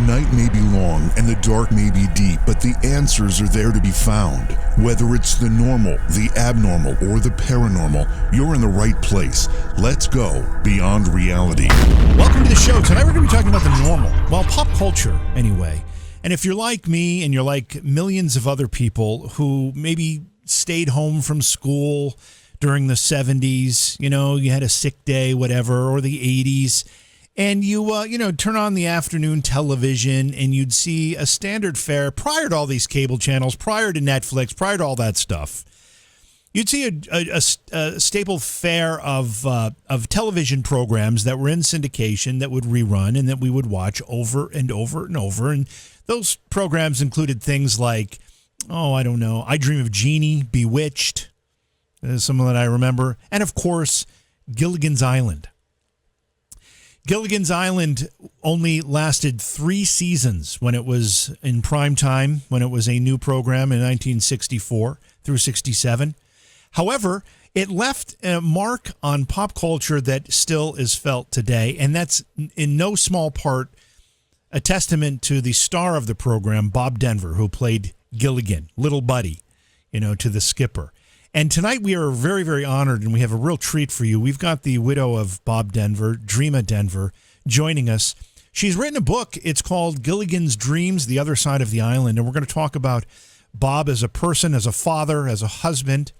night may be long and the dark may be deep, but the answers are there to be found. Whether it's the normal, the abnormal, or the paranormal, you're in the right place. Let's go beyond reality. Welcome to the show. Tonight we're going to be talking about the normal. Well, pop culture, anyway. And if you're like me and you're like millions of other people who maybe stayed home from school during the 70s, you had a sick day, whatever, or the 80s, and you turn on the afternoon television and you'd see a standard fare prior to all these cable channels, prior to Netflix, prior to all that stuff. You'd see a staple fare of television programs that were in syndication that would rerun and that we would watch over and over and over. And those programs included things like, I Dream of Jeannie, Bewitched, some that I remember, and of course, Gilligan's Island. Gilligan's Island only lasted 3 seasons when it was in prime time, when it was a new program in 1964 through 67. However, it left a mark on pop culture that still is felt today, and that's in no small part a testament to the star of the program, Bob Denver, who played Gilligan, little buddy, to the skipper. And tonight we are very, very honored, and we have a real treat for you. We've got the widow of Bob Denver, Dreama Denver, joining us. She's written a book. It's called Gilligan's Dreams, The Other Side of the Island, and we're going to talk about Bob as a person, as a father, as a husband,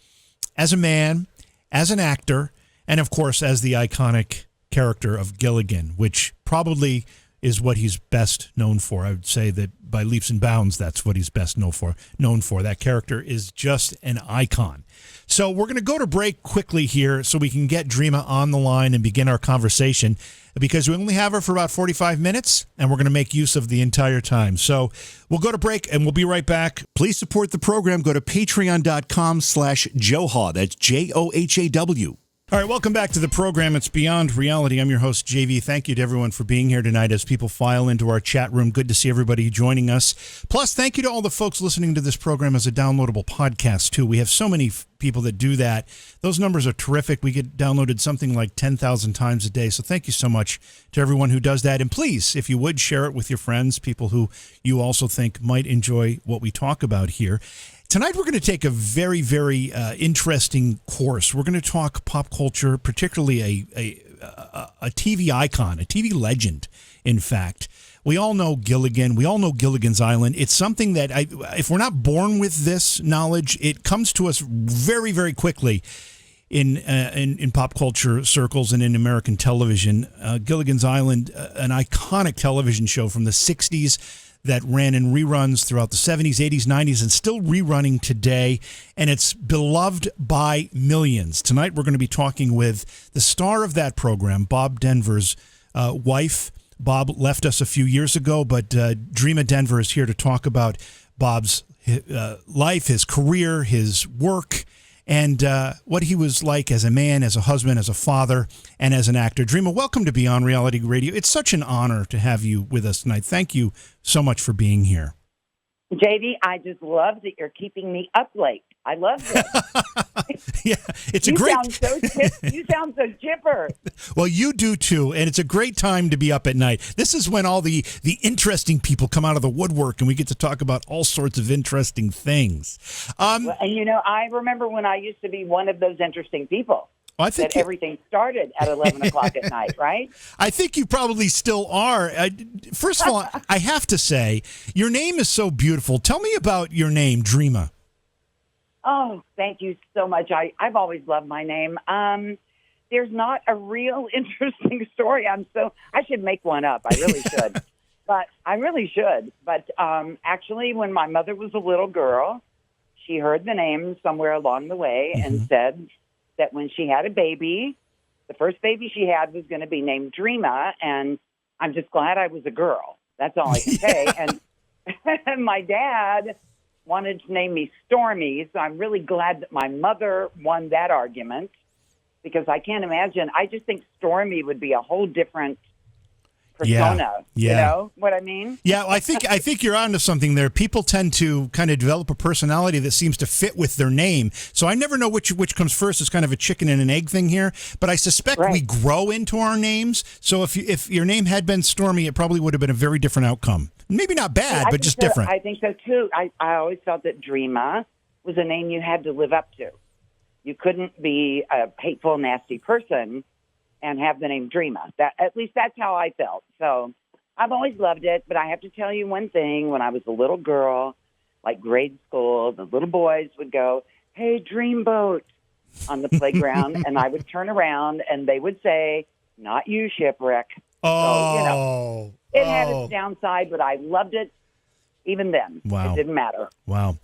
as a man, as an actor, and of course as the iconic character of Gilligan, which probably is what he's best known for. I would say that by leaps and bounds, that's what he's best known for. That character is just an icon. So we're going to go to break quickly here so we can get Dreama on the line and begin our conversation, because we only have her for about 45 minutes, and we're going to make use of the entire time. So we'll go to break, and we'll be right back. Please support the program. Go to patreon.com/Johaw. That's JOHAW. All right, welcome back to the program. It's Beyond Reality. I'm your host, JV. Thank you to everyone for being here tonight as people file into our chat room. Good to see everybody joining us. Plus, thank you to all the folks listening to this program as a downloadable podcast, too. We have so many people that do that. Those numbers are terrific. We get downloaded something like 10,000 times a day. So thank you so much to everyone who does that. And please, if you would, share it with your friends, people who you also think might enjoy what we talk about here. Tonight, we're going to take a very, very interesting course. We're going to talk pop culture, particularly a TV icon, a TV legend, in fact. We all know Gilligan. We all know Gilligan's Island. It's something that, if we're not born with this knowledge, it comes to us very, very quickly in pop culture circles and in American television. Gilligan's Island, an iconic television show from the 60s, that ran in reruns throughout the 70s, 80s, 90s, and still rerunning today, and it's beloved by millions. Tonight, we're going to be talking with the star of that program, Bob Denver's wife. Bob left us a few years ago, but Dreama Denver is here to talk about Bob's life, his career, his work, and what he was like as a man, as a husband, as a father, and as an actor. Dreama, welcome to Beyond Reality Radio. It's such an honor to have you with us tonight. Thank you so much for being here. JD, I just love that you're keeping me up late. I love this. Yeah, it's a great. You sound so chipper. Well, you do too, and it's a great time to be up at night. This is when all the interesting people come out of the woodwork, and we get to talk about all sorts of interesting things. And I remember when I used to be one of those interesting people. I think that everything started at 11 o'clock at night, right? I think you probably still are. First of all, I have to say, your name is so beautiful. Tell me about your name, Dreama. Oh, thank you so much. I've always loved my name. There's not a real interesting story. I should make one up. I really should. But actually, when my mother was a little girl, she heard the name somewhere along the way and said that when she had a baby, the first baby she had was going to be named Dreama, and I'm just glad I was a girl. That's all I can say. And my dad wanted to name me Stormy, so I'm really glad that my mother won that argument, because I can't imagine. I just think Stormy would be a whole different persona. Yeah. You know what I mean? Yeah, I think you're onto something there. People tend to kind of develop a personality that seems to fit with their name. So I never know which comes first. It's kind of a chicken and an egg thing here. But I suspect we grow into our names. So if your name had been Stormy, it probably would have been a very different outcome Maybe not bad, I but think just so, different. I think so too. I always felt that Dreama was a name you had to live up to. You couldn't be a hateful, nasty person and have the name Dreama. At least that's how I felt. So I've always loved it, but I have to tell you one thing. When I was a little girl, like grade school, the little boys would go, "Hey, Dreamboat," on the playground, and I would turn around and they would say, "Not you, Shipwreck." So, it had its downside, but I loved it even then. Wow. It didn't matter. Wow.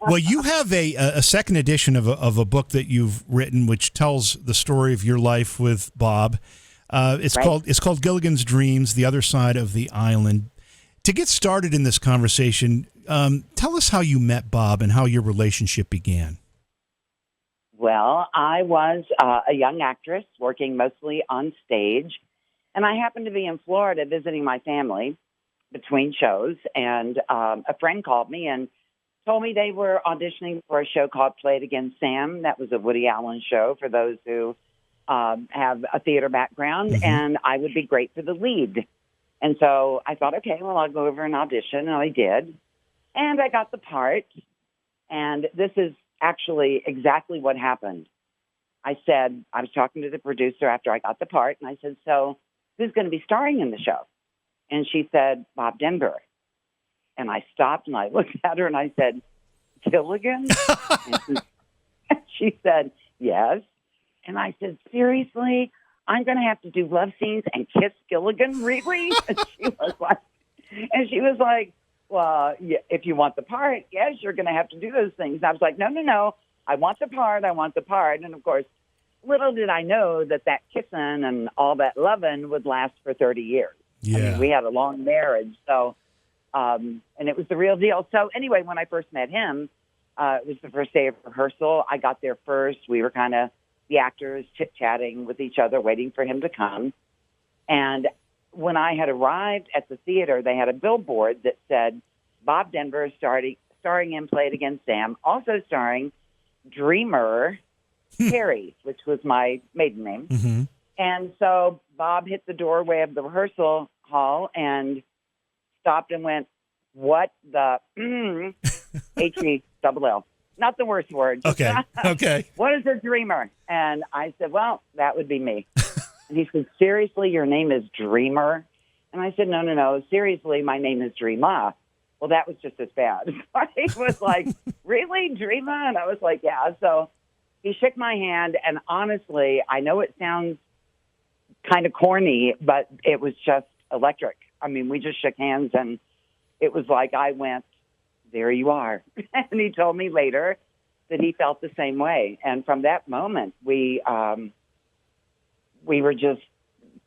Well, you have a second edition of a book that you've written, which tells the story of your life with Bob. It's called Gilligan's Dreams: The Other Side of the Island. To get started in this conversation, tell us how you met Bob and how your relationship began. Well, I was a young actress working mostly on stage, and I happened to be in Florida visiting my family between shows, and a friend called me and told me they were auditioning for a show called Play It Again, Sam. That was a Woody Allen show for those who have a theater background, and I would be great for the lead. And so I thought, okay, well, I'll go over and audition, and I did. And I got the part, and this is actually exactly what happened. I was talking to the producer after I got the part, and I said, "So who's going to be starring in the show?" And she said, "Bob Denver." And I stopped and I looked at her and I said, "Gilligan?" And she said, "Yes." And I said, "Seriously? I'm going to have to do love scenes and kiss Gilligan? Really?" And she was like, "Well, yeah, if you want the part, yes, you're going to have to do those things." And I was like, no. I want the part. I want the part. And, of course, little did I know that kissing and all that loving would last for 30 years. Yeah. I mean, we had a long marriage. So, and it was the real deal. So, anyway, when I first met him, it was the first day of rehearsal. I got there first. We were kind of the actors chit-chatting with each other, waiting for him to come. And when I had arrived at the theater, they had a billboard that said, "Bob Denver is starring in Play It Again, Sam," also starring Dreamer Carey, which was my maiden name. Mm-hmm. And so Bob hit the doorway of the rehearsal hall and stopped and went, "What the H-E-double-L." Not the worst word. Okay. "What is a dreamer?" And I said, "Well, that would be me." And he said, "Seriously, your name is Dreamer?" And I said, No. Seriously, my name is Dreama." Well, that was just as bad. He was like, "Really, Dreama?" And I was like, "Yeah." So he shook my hand, and honestly, I know it sounds kind of corny, but it was just electric. I mean, we just shook hands, and it was like I went, "There you are." And he told me later that he felt the same way. And from that moment, we were just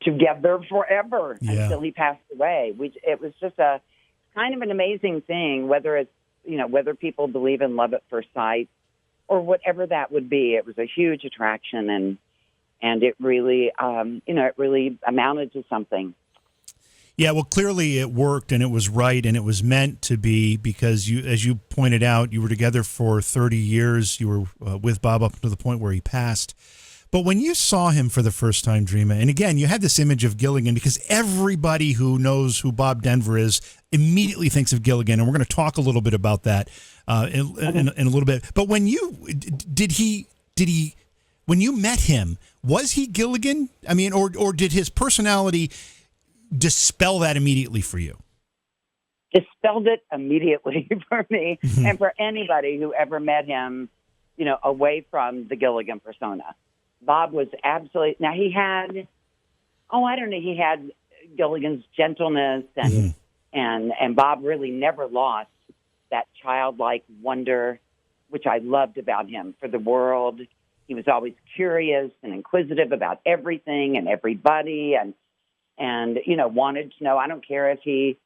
together forever until he passed away. It was just a kind of an amazing thing, whether it's, whether people believe in love at first sight or whatever that would be. It was a huge attraction, and it really, it really amounted to something. Yeah, well, clearly it worked, and it was right, and it was meant to be, because you, as you pointed out, you were together for 30 years. You were with Bob up to the point where he passed. But when you saw him for the first time, Dreama, and again, you had this image of Gilligan, because everybody who knows who Bob Denver is immediately thinks of Gilligan, and we're going to talk a little bit about that in a little bit. But when when you met him, was he Gilligan? I mean, or did his personality dispel that immediately for you? Dispelled it immediately for me and for anybody who ever met him, away from the Gilligan persona. Bob was absolutely, now he had, he had Gilligan's gentleness and Bob really never lost that childlike wonder, which I loved about him, for the world. He was always curious and inquisitive about everything and everybody, and wanted to know. I don't care if he,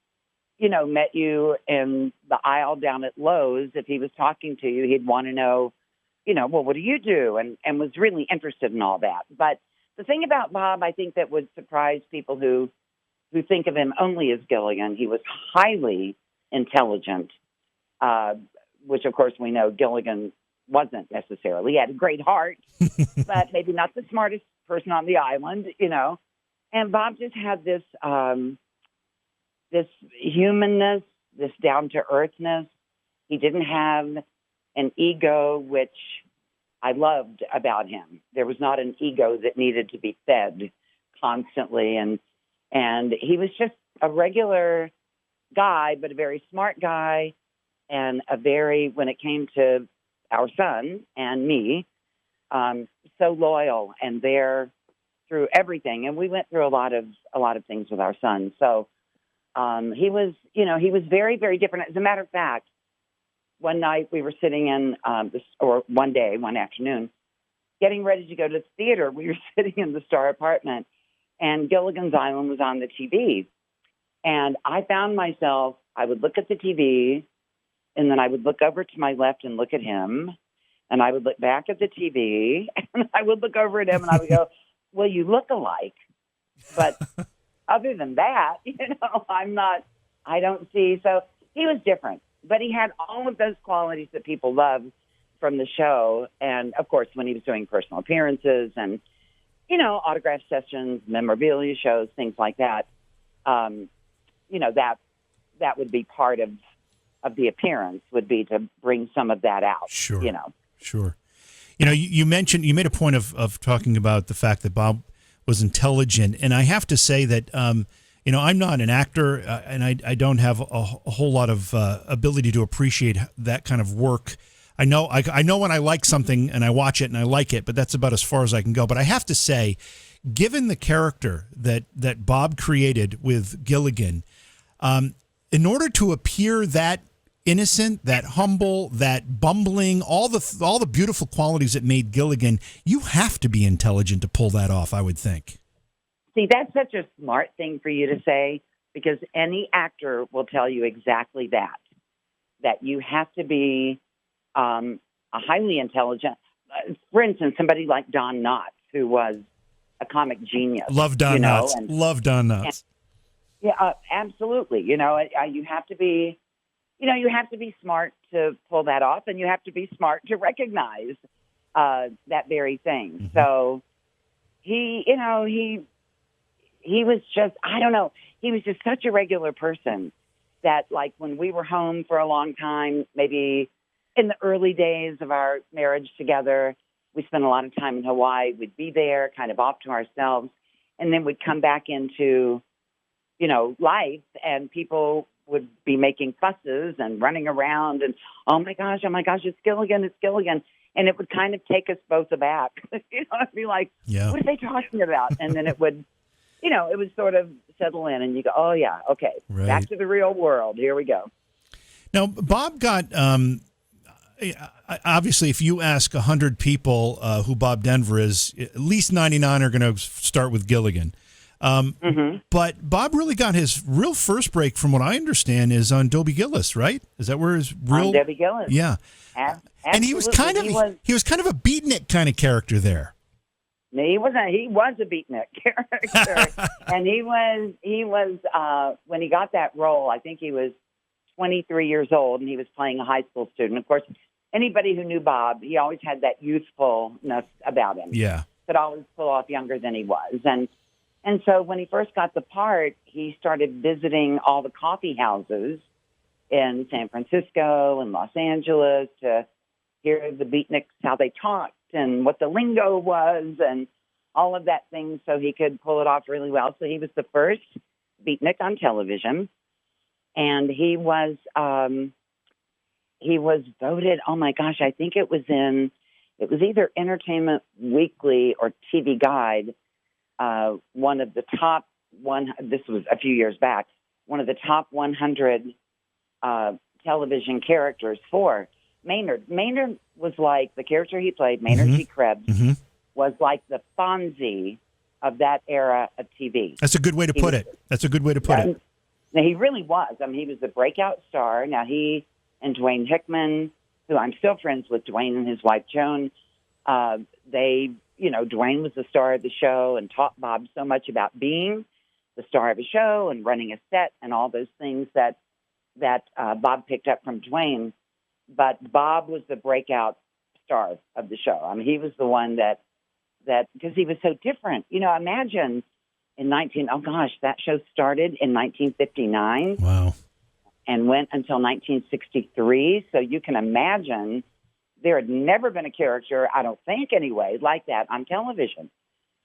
met you in the aisle down at Lowe's. If he was talking to you, he'd want to know, well, what do you do? And was really interested in all that. But the thing about Bob, I think, that would surprise people who think of him only as Gilligan, he was highly intelligent, which, of course, we know Gilligan wasn't necessarily. He had a great heart, but maybe not the smartest person on the island, And Bob just had this this humanness, this down-to-earthness. He didn't have an ego, which I loved about him. There was not an ego that needed to be fed constantly. And he was just a regular guy, but a very smart guy, and when it came to our son and me, so loyal and there through everything. And we went through a lot of things with our son. So he was very, very different. As a matter of fact, one night we were sitting in one afternoon, getting ready to go to the theater. We were sitting in the Star apartment, and Gilligan's Island was on the TV. And I found myself, I would look at the TV, and then I would look over to my left and look at him, and I would look back at the TV, and I would look over at him, and I would go, well, you look alike. But other than that, I don't see. So he was different. But he had all of those qualities that people love from the show. And, of course, when he was doing personal appearances and, autograph sessions, memorabilia shows, things like that, that would be part of the appearance, would be to bring some of that out. Sure. Sure. You made a point of talking about the fact that Bob was intelligent. And I have to say that, I'm not an actor, and I don't have a whole lot of ability to appreciate that kind of work. I know when I like something and I watch it and I like it, but that's about as far as I can go. But I have to say, given the character that Bob created with Gilligan, in order to appear that innocent, that humble, that bumbling, all the beautiful qualities that made Gilligan, you have to be intelligent to pull that off, I would think. See, that's such a smart thing for you to say, because any actor will tell you exactly that you have to be a highly intelligent. For instance, somebody like Don Knotts, who was a comic genius. Love Don Knotts. Love Don Knotts. Yeah, absolutely. You have to be, you have to be smart to pull that off, and you have to be smart to recognize that very thing. Mm-hmm. So he was just, I don't know, he was just such a regular person that, like, when we were home for a long time, maybe in the early days of our marriage together, we spent a lot of time in Hawaii. We'd be there kind of off to ourselves, and then we'd come back into, life, and people would be making fusses and running around and, oh my gosh, it's Gilligan. And it would kind of take us both aback. I'd be like, yeah. What are they talking about? And then it would, it would sort of settle in, and you go, oh yeah, okay, right. Back to the real world. Here we go. Now, Bob got, obviously, if you ask 100 people who Bob Denver is, at least 99 are going to start with Gilligan. Mm-hmm. But Bob really got his real first break, from what I understand, is on Dobie Gillis, right? Is that where his real? On Dobie Gillis. Yeah. And he was kind of a beatnik kind of character there. He was a beatnik character, and he was when he got that role, I think he was 23 years old, and he was playing a high school student. Of course, anybody who knew Bob, he always had that youthfulness about him. Yeah, could always pull off younger than he was, and so when he first got the part, he started visiting all the coffee houses in San Francisco and Los Angeles to hear the beatniks, how they talked and what the lingo was and all of that thing, so he could pull it off really well. So he was the first beatnik on television, and he was voted, oh my gosh, I think it was either Entertainment Weekly or TV Guide, one of the top this was a few years back, one of the top 100 television characters for Maynard. Maynard was like, the character he played, Maynard G. Krebs, was like the Fonzie of that era of TV. That's a good way to put it. Now, he really was. I mean, he was the breakout star. Now, he and Dwayne Hickman, who I'm still friends with, Dwayne and his wife, Joan, Dwayne was the star of the show and taught Bob so much about being the star of a show and running a set and all those things that Bob picked up from Dwayne. But Bob was the breakout star of the show. I mean, he was the one that because he was so different. Imagine that show started in 1959. Wow. And went until 1963. So you can imagine there had never been a character, I don't think anyway, like that on television.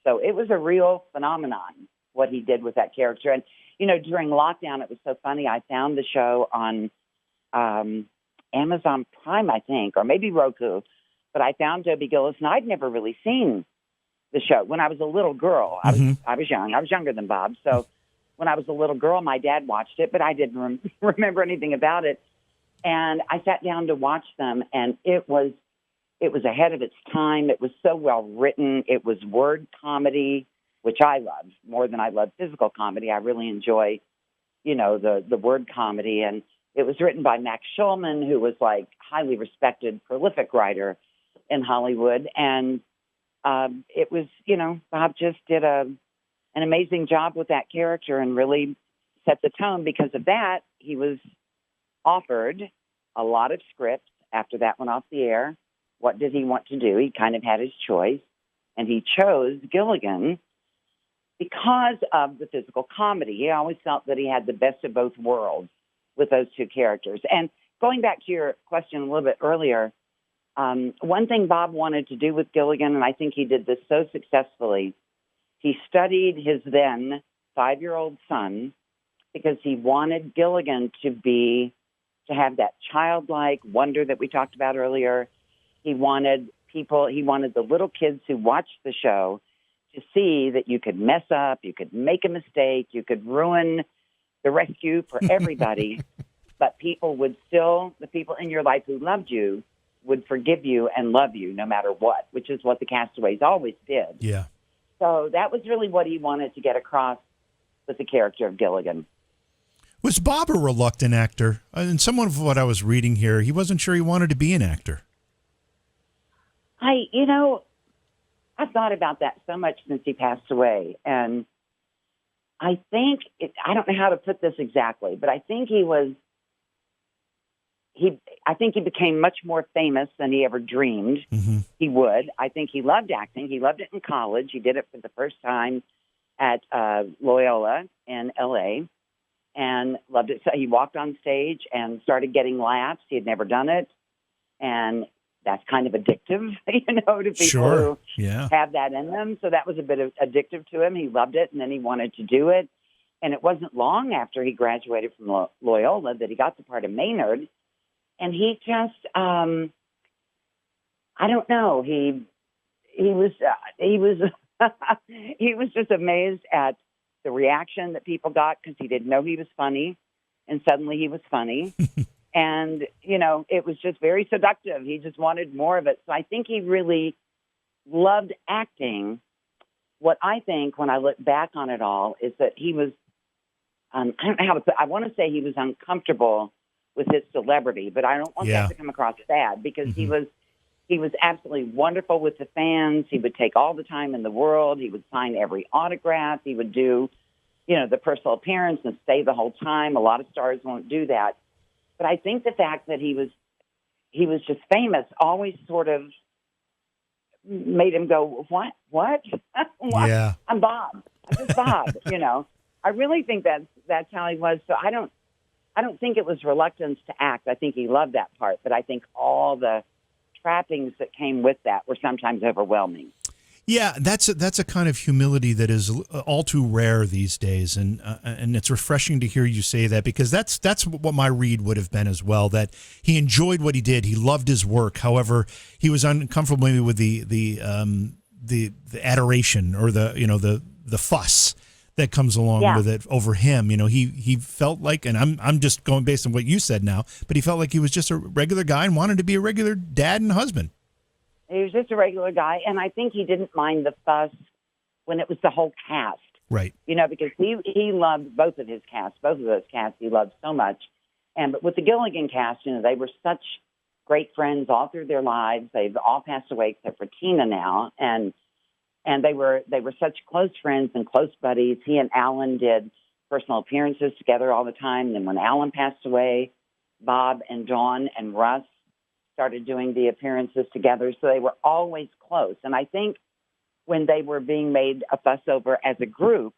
So it was a real phenomenon, what he did with that character. And, during lockdown, it was so funny. I found the show on Amazon Prime, I think, or maybe Roku. But I found Dobie Gillis, and I'd never really seen the show. When I was a little girl, I was young. I was younger than Bob. So when I was a little girl, my dad watched it, but I didn't remember anything about it. And I sat down to watch them, and it was ahead of its time. It was so well written. It was word comedy, which I love more than I love physical comedy. I really enjoy, the word comedy. And it was written by Max Schulman, who was like highly respected, prolific writer in Hollywood. And it was, Bob just did an amazing job with that character and really set the tone. Because of that, he was offered a lot of scripts after that went off the air. What did he want to do? He kind of had his choice, and he chose Gilligan because of the physical comedy. He always felt that he had the best of both worlds with those two characters. And going back to your question a little bit earlier, one thing Bob wanted to do with Gilligan, and I think he did this so successfully, he studied his then 5-year-old son because he wanted Gilligan to have that childlike wonder that we talked about earlier. He wanted the little kids who watched the show to see that you could mess up, you could make a mistake, you could ruin the rescue for everybody, but the people in your life who loved you would forgive you and love you no matter what, which is what the castaways always did. Yeah. So that was really what he wanted to get across with the character of Gilligan. Was Bob a reluctant actor? In some of what I was reading here, he wasn't sure he wanted to be an actor. I've thought about that so much since he passed away. And I think, I don't know how to put this exactly, but I think he became much more famous than he ever dreamed he would. I think he loved acting. He loved it in college. He did it for the first time at Loyola in L.A. and loved it. So he walked on stage and started getting laughs. He had never done it. And that's kind of addictive, to people who have that in them. So that was a bit addictive to him. He loved it, and then he wanted to do it. And it wasn't long after he graduated from Loyola that he got the part of Maynard. And he just, I don't know, he was he was just amazed at the reaction that people got because he didn't know he was funny, and suddenly he was funny. And, it was just very seductive. He just wanted more of it. So I think he really loved acting. What I think when I look back on it all is that he was, I don't know how to put, I want to say he was uncomfortable with his celebrity, but I don't want that to come across bad because he was absolutely wonderful with the fans. He would take all the time in the world. He would sign every autograph. He would do, the personal appearance and stay the whole time. A lot of stars won't do that. But I think the fact that he was just famous always sort of made him go, what? What? Yeah. I'm Bob. I'm just Bob, I really think that's how he was. So I don't think it was reluctance to act. I think he loved that part, but I think all the trappings that came with that were sometimes overwhelming. Yeah, that's a kind of humility that is all too rare these days, and it's refreshing to hear you say that because that's what my read would have been as well. That he enjoyed what he did, he loved his work. However, he was uncomfortable maybe with the adoration or the fuss that comes along with it over him. He felt like, and I'm just going based on what you said now, but he felt like he was just a regular guy and wanted to be a regular dad and husband. He was just a regular guy, and I think he didn't mind the fuss when it was the whole cast. Right. Because he loved both of those casts he loved so much. But with the Gilligan cast, they were such great friends all through their lives. They've all passed away except for Tina now, and they were such close friends and close buddies. He and Alan did personal appearances together all the time. And then when Alan passed away, Bob and Dawn and Russ started doing the appearances together. So they were always close. And I think when they were being made a fuss over as a group,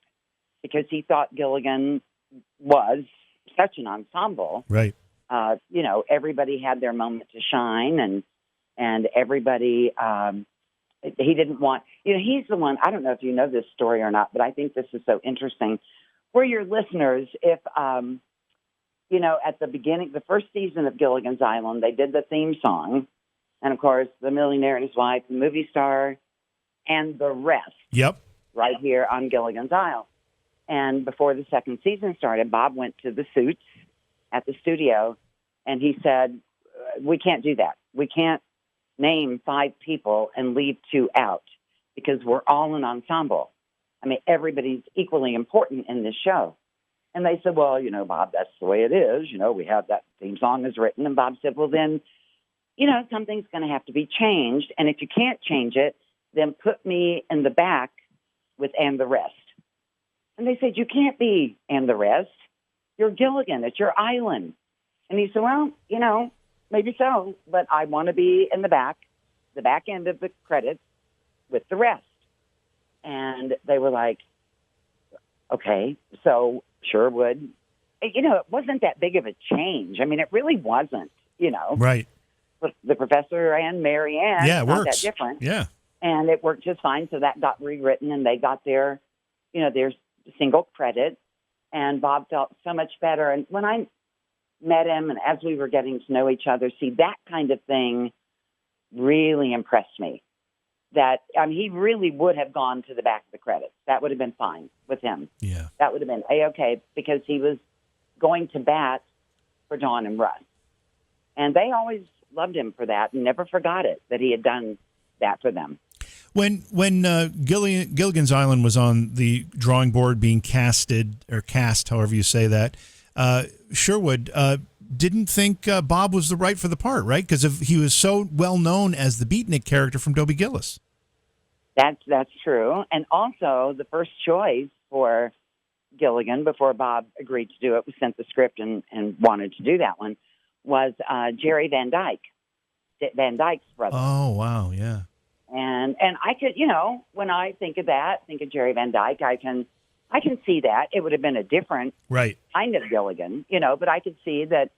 because he thought Gilligan was such an ensemble. Right. Everybody had their moment to shine, and everybody, he didn't want, he's the one, I don't know if you know this story or not, but I think this is so interesting. For your listeners, if, at the beginning, the first season of Gilligan's Island, they did the theme song, and of course, the millionaire and his wife, the movie star, and the rest. Yep. Right here on Gilligan's Isle. And before the second season started, Bob went to the suits at the studio, and he said, we can't do that. We can't name 5 people and leave 2 out because we're all an ensemble. I mean, everybody's equally important in this show. And they said, well, Bob, that's the way it is. We have that theme song is written. And Bob said, well, then, something's going to have to be changed. And if you can't change it, then put me in the back with and the rest. And they said, you can't be and the rest. You're Gilligan. It's your island. And he said, well, maybe so, but I want to be in the back end of the credits with the rest. And they were like, okay, so Sherwood, it wasn't that big of a change. I mean, it really wasn't, Right. The professor and Mary Ann, yeah, it not works. that different. Yeah. And it worked just fine. So that got rewritten, and they got their single credit. And Bob felt so much better. And when I met him, and as we were getting to know each other, see, that kind of thing really impressed me. That he really would have gone to the back of the credits. That would have been fine with him. Yeah. That would have been A-okay, because he was going to bat for Dawn and Russ. And they always loved him for that and never forgot it, that he had done that for them. When Gilligan's Island was on the drawing board being cast, however you say that, Sherwood didn't think Bob was the right for the part, right? Because he was so well known as the beatnik character from Dobie Gillis. That's true. And also, the first choice for Gilligan, before Bob agreed to do it, was sent the script and wanted to do that one, was Jerry Van Dyke, Van Dyke's brother. Oh, wow, yeah. And I could, when I think of Jerry Van Dyke, I can see that. It would have been a different kind of Gilligan, but I could see that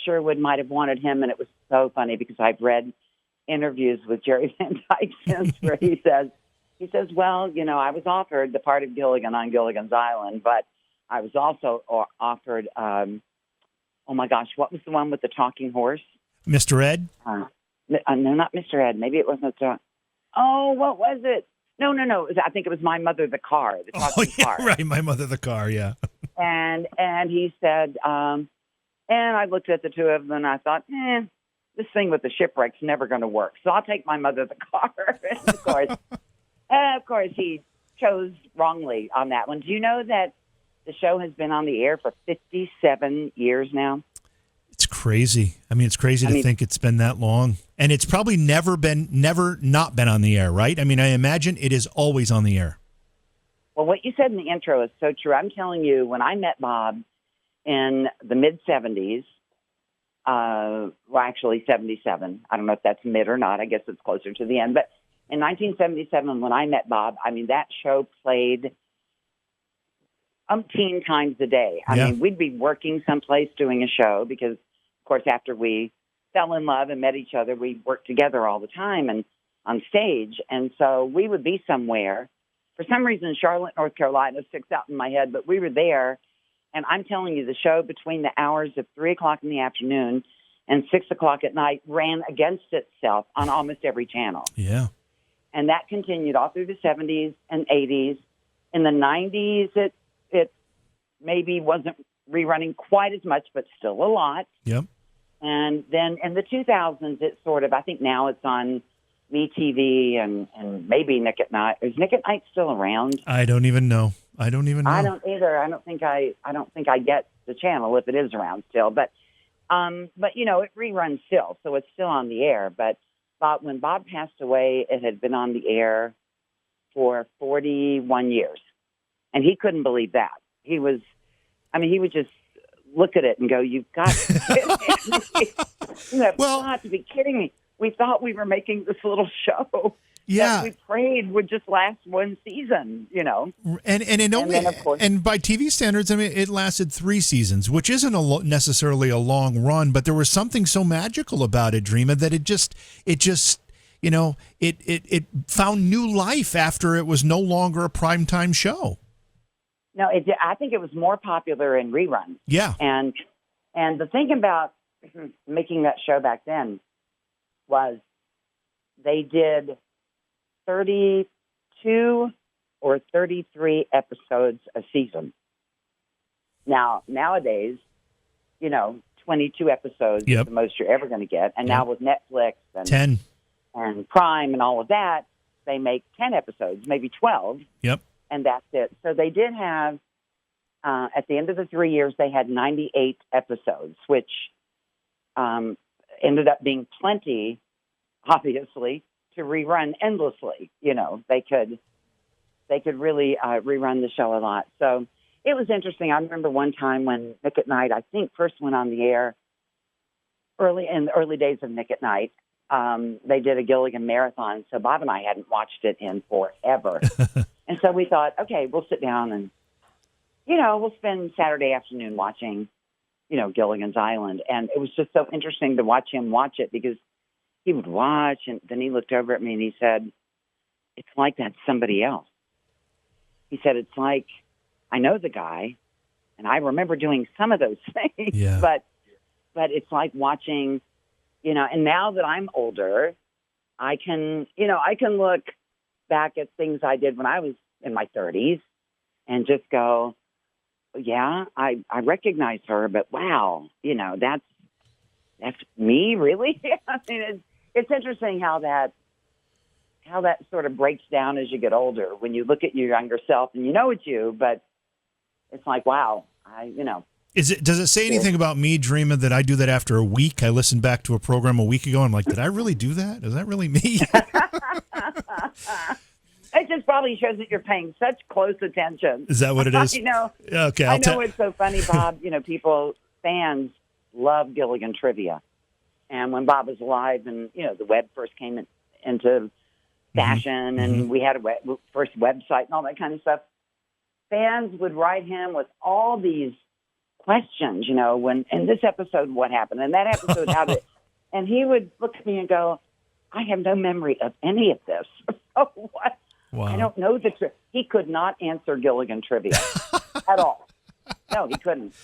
Sherwood might have wanted him. And it was so funny because I've read interviews with Jerry Van Dyke since where he says, well, I was offered the part of Gilligan on Gilligan's Island, but I was also offered, oh my gosh, what was the one with the talking horse? Mr. Ed? No, not Mr. Ed. Maybe it wasn't. Oh, what was it? No. I think it was My Mother the Car. The talking car. Right. My Mother the Car. Yeah. And he said, and I looked at the two of them and I thought, this thing with the shipwreck's never going to work. So I'll take My Mother the Car. And of course, he chose wrongly on that one. Do you know that the show has been on the air for 57 years now? It's crazy. I mean, it's crazy to think it's been that long. And it's probably never not been on the air, right? I mean, I imagine it is always on the air. Well, what you said in the intro is so true. I'm telling you, when I met Bob in the mid-'70s, actually 77. I don't know if that's mid or not. I guess it's closer to the end. But in 1977, when I met Bob, that show played umpteen times a day. I mean, we'd be working someplace doing a show because, of course, after we fell in love and met each other, we worked together all the time and on stage. And so we would be somewhere. For some reason, Charlotte, North Carolina sticks out in my head, but we were there. And I'm telling you, the show between the hours of 3 o'clock in the afternoon and 6 o'clock at night ran against itself on almost every channel. Yeah. And that continued all through the 70s and 80s. In the 90s, it maybe wasn't rerunning quite as much, but still a lot. Yep. And then in the 2000s, it sort of, I think now it's on MeTV and maybe Nick at Night. Is Nick at Night still around? I don't even know. I don't either. I don't think I get the channel if it is around still. But it reruns still, so it's still on the air. But when Bob passed away, it had been on the air for 41 years, and he couldn't believe that. He would just look at it and go, "You've got to be kidding me. You have got to be kidding me. We thought we were making this little show." Yeah. that we prayed would just last one season, And it only, then, of course, and by TV standards, I mean, it lasted 3 seasons, which isn't necessarily a long run, but there was something so magical about it, Dreama, that it just it found new life after it was no longer a primetime show. no, I think it was more popular in reruns. Yeah. And the thing about making that show back then was they did 32 or 33 episodes a season. Now, nowadays, 22 episodes is the most you're ever going to get. And now with Netflix and 10 and Prime and all of that, they make 10 episodes, maybe 12. Yep. And that's it. So they did have, at the end of the 3 years, they had 98 episodes, which ended up being plenty, obviously, to rerun endlessly. They could really rerun the show a lot. So it was interesting. I remember one time when Nick at Night, I think, first went on the air in the early days of Nick at Night. They did a Gilligan marathon, so Bob and I hadn't watched it in forever. And so we thought, okay, we'll sit down and, we'll spend Saturday afternoon watching, Gilligan's Island. And it was just so interesting to watch him watch it because he would watch, and then he looked over at me and he said, it's like that's somebody else. He said, it's like, I know the guy, and I remember doing some of those things, but it's like watching, and now that I'm older, I can look back at things I did when I was in my 30s and just go, yeah, I recognize her, but wow, that's me, really? I mean, it's interesting how that sort of breaks down as you get older. When you look at your younger self and it's you, but it's like, wow, Does it say anything about me, Dreama, that I do that after a week? I listened back to a program a week ago and I'm like, did I really do that? Is that really me? It just probably shows that you're paying such close attention. Is that what it is? Okay, I know it's so funny, Bob. Fans love Gilligan trivia. And when Bob was alive and, the web first came into fashion and we had a first website and all that kind of stuff, fans would write him with all these questions, when in this episode, what happened? And that episode, how did... And he would look at me and go, I have no memory of any of this. So what? Wow. I don't know he could not answer Gilligan trivia at all. No, he couldn't.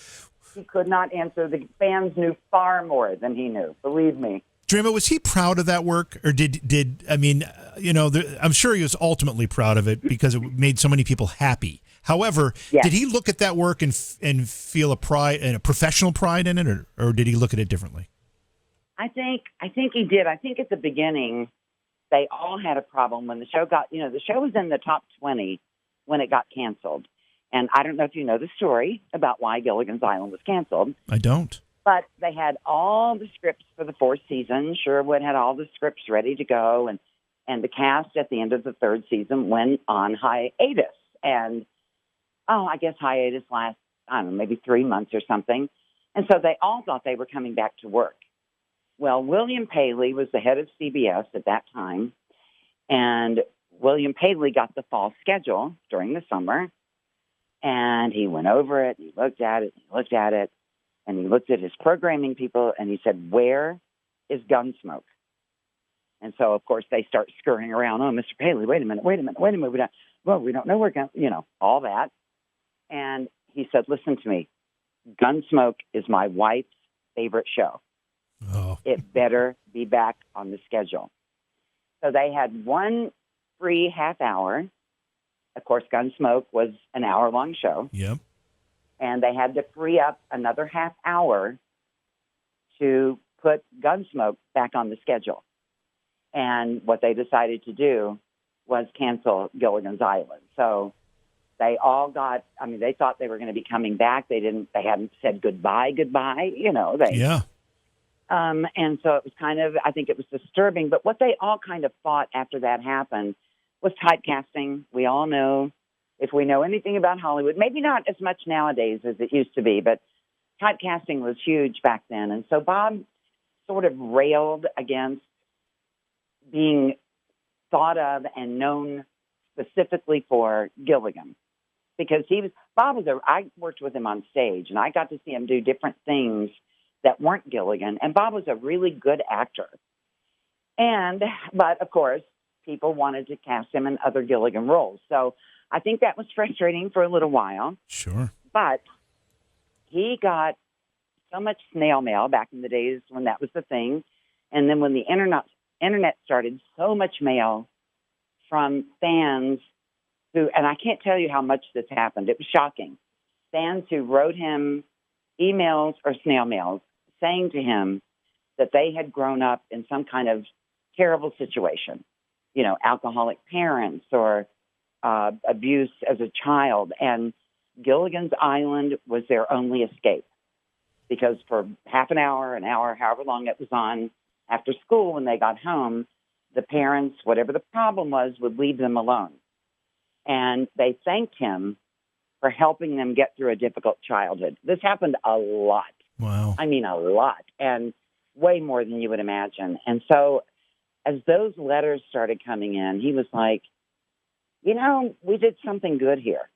He could not answer. The fans knew far more than he knew. Believe me. Dreama, was he proud of that work, or I'm sure he was ultimately proud of it because it made so many people happy. However, did he look at that work and feel a pride and a professional pride in it, or did he look at it differently? I think he did. I think at the beginning, they all had a problem when the show the show was in the top 20 when it got canceled. And I don't know if you know the story about why Gilligan's Island was canceled. I don't. But they had all the scripts for the 4th season. Sherwood had all the scripts ready to go. And the cast at the end of the 3rd season went on hiatus. And, I guess hiatus lasts, I don't know, maybe 3 months or something. And so they all thought they were coming back to work. Well, William Paley was the head of CBS at that time, and William Paley got the fall schedule during the summer, and he went over it, he looked at it, and he looked at his programming people, and he said, where is Gunsmoke? And so, of course, they start scurrying around. Oh, Mr. Paley, wait a minute. We don't know where all that. And he said, listen to me. Gunsmoke is my wife's favorite show. Oh. It better be back on the schedule. So they had one free half hour. Of course, Gunsmoke was an hour-long show. Yep. And they had to free up another half hour to put Gunsmoke back on the schedule. And what they decided to do was cancel Gilligan's Island. So they all they thought they were going to be coming back. They hadn't said goodbye. Yeah. And so it was I think it was disturbing. But what they all kind of fought after that happened was typecasting. We all know, if we know anything about Hollywood, maybe not as much nowadays as it used to be, but typecasting was huge back then. And so Bob sort of railed against being thought of and known specifically for Gilligan. Because I worked with him on stage, and I got to see him do different things that weren't Gilligan. And Bob was a really good actor. But of course, people wanted to cast him in other Gilligan roles. So I think that was frustrating for a little while. Sure. But he got so much snail mail back in the days when that was the thing. And then when the internet started, so much mail from fans who, and I can't tell you how much this happened. It was shocking. Fans who wrote him emails or snail mails saying to him that they had grown up in some kind of terrible situation, alcoholic parents or abuse as a child. And Gilligan's Island was their only escape, because for half an hour, however long it was on after school, when they got home, the parents, whatever the problem was, would leave them alone. And they thanked him for helping them get through a difficult childhood. This happened a lot. Wow. I mean, a lot, and way more than you would imagine. And so as those letters started coming in, he was like, we did something good here.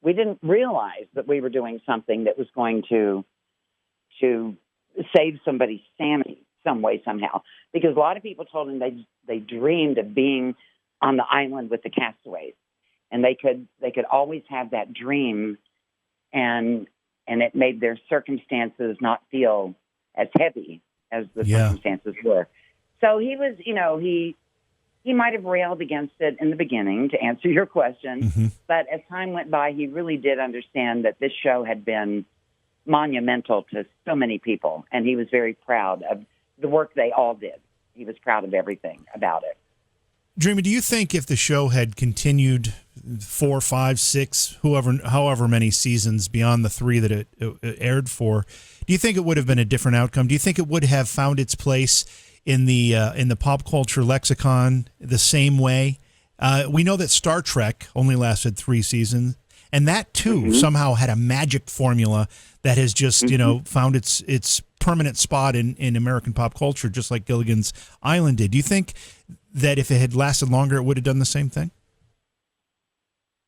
We didn't realize that we were doing something that was going to save somebody's sanity some way, somehow. Because a lot of people told him they dreamed of being on the island with the castaways. And they could always have that dream, and it made their circumstances not feel as heavy as the circumstances were. So he was, he might have railed against it in the beginning, to answer your question. Mm-hmm. But as time went by, he really did understand that this show had been monumental to so many people, and he was very proud of the work they all did. He was proud of everything about it. Dreama, do you think if the show had continued 4, 5, 6, however many seasons beyond the 3 that it aired for, do you think it would have been a different outcome? Do you think it would have found its place in the pop culture lexicon the same way? We know that Star Trek only lasted 3 seasons, and that too somehow had a magic formula that has just found its permanent spot in American pop culture, just like Gilligan's Island did. Do you think that if it had lasted longer, it would have done the same thing?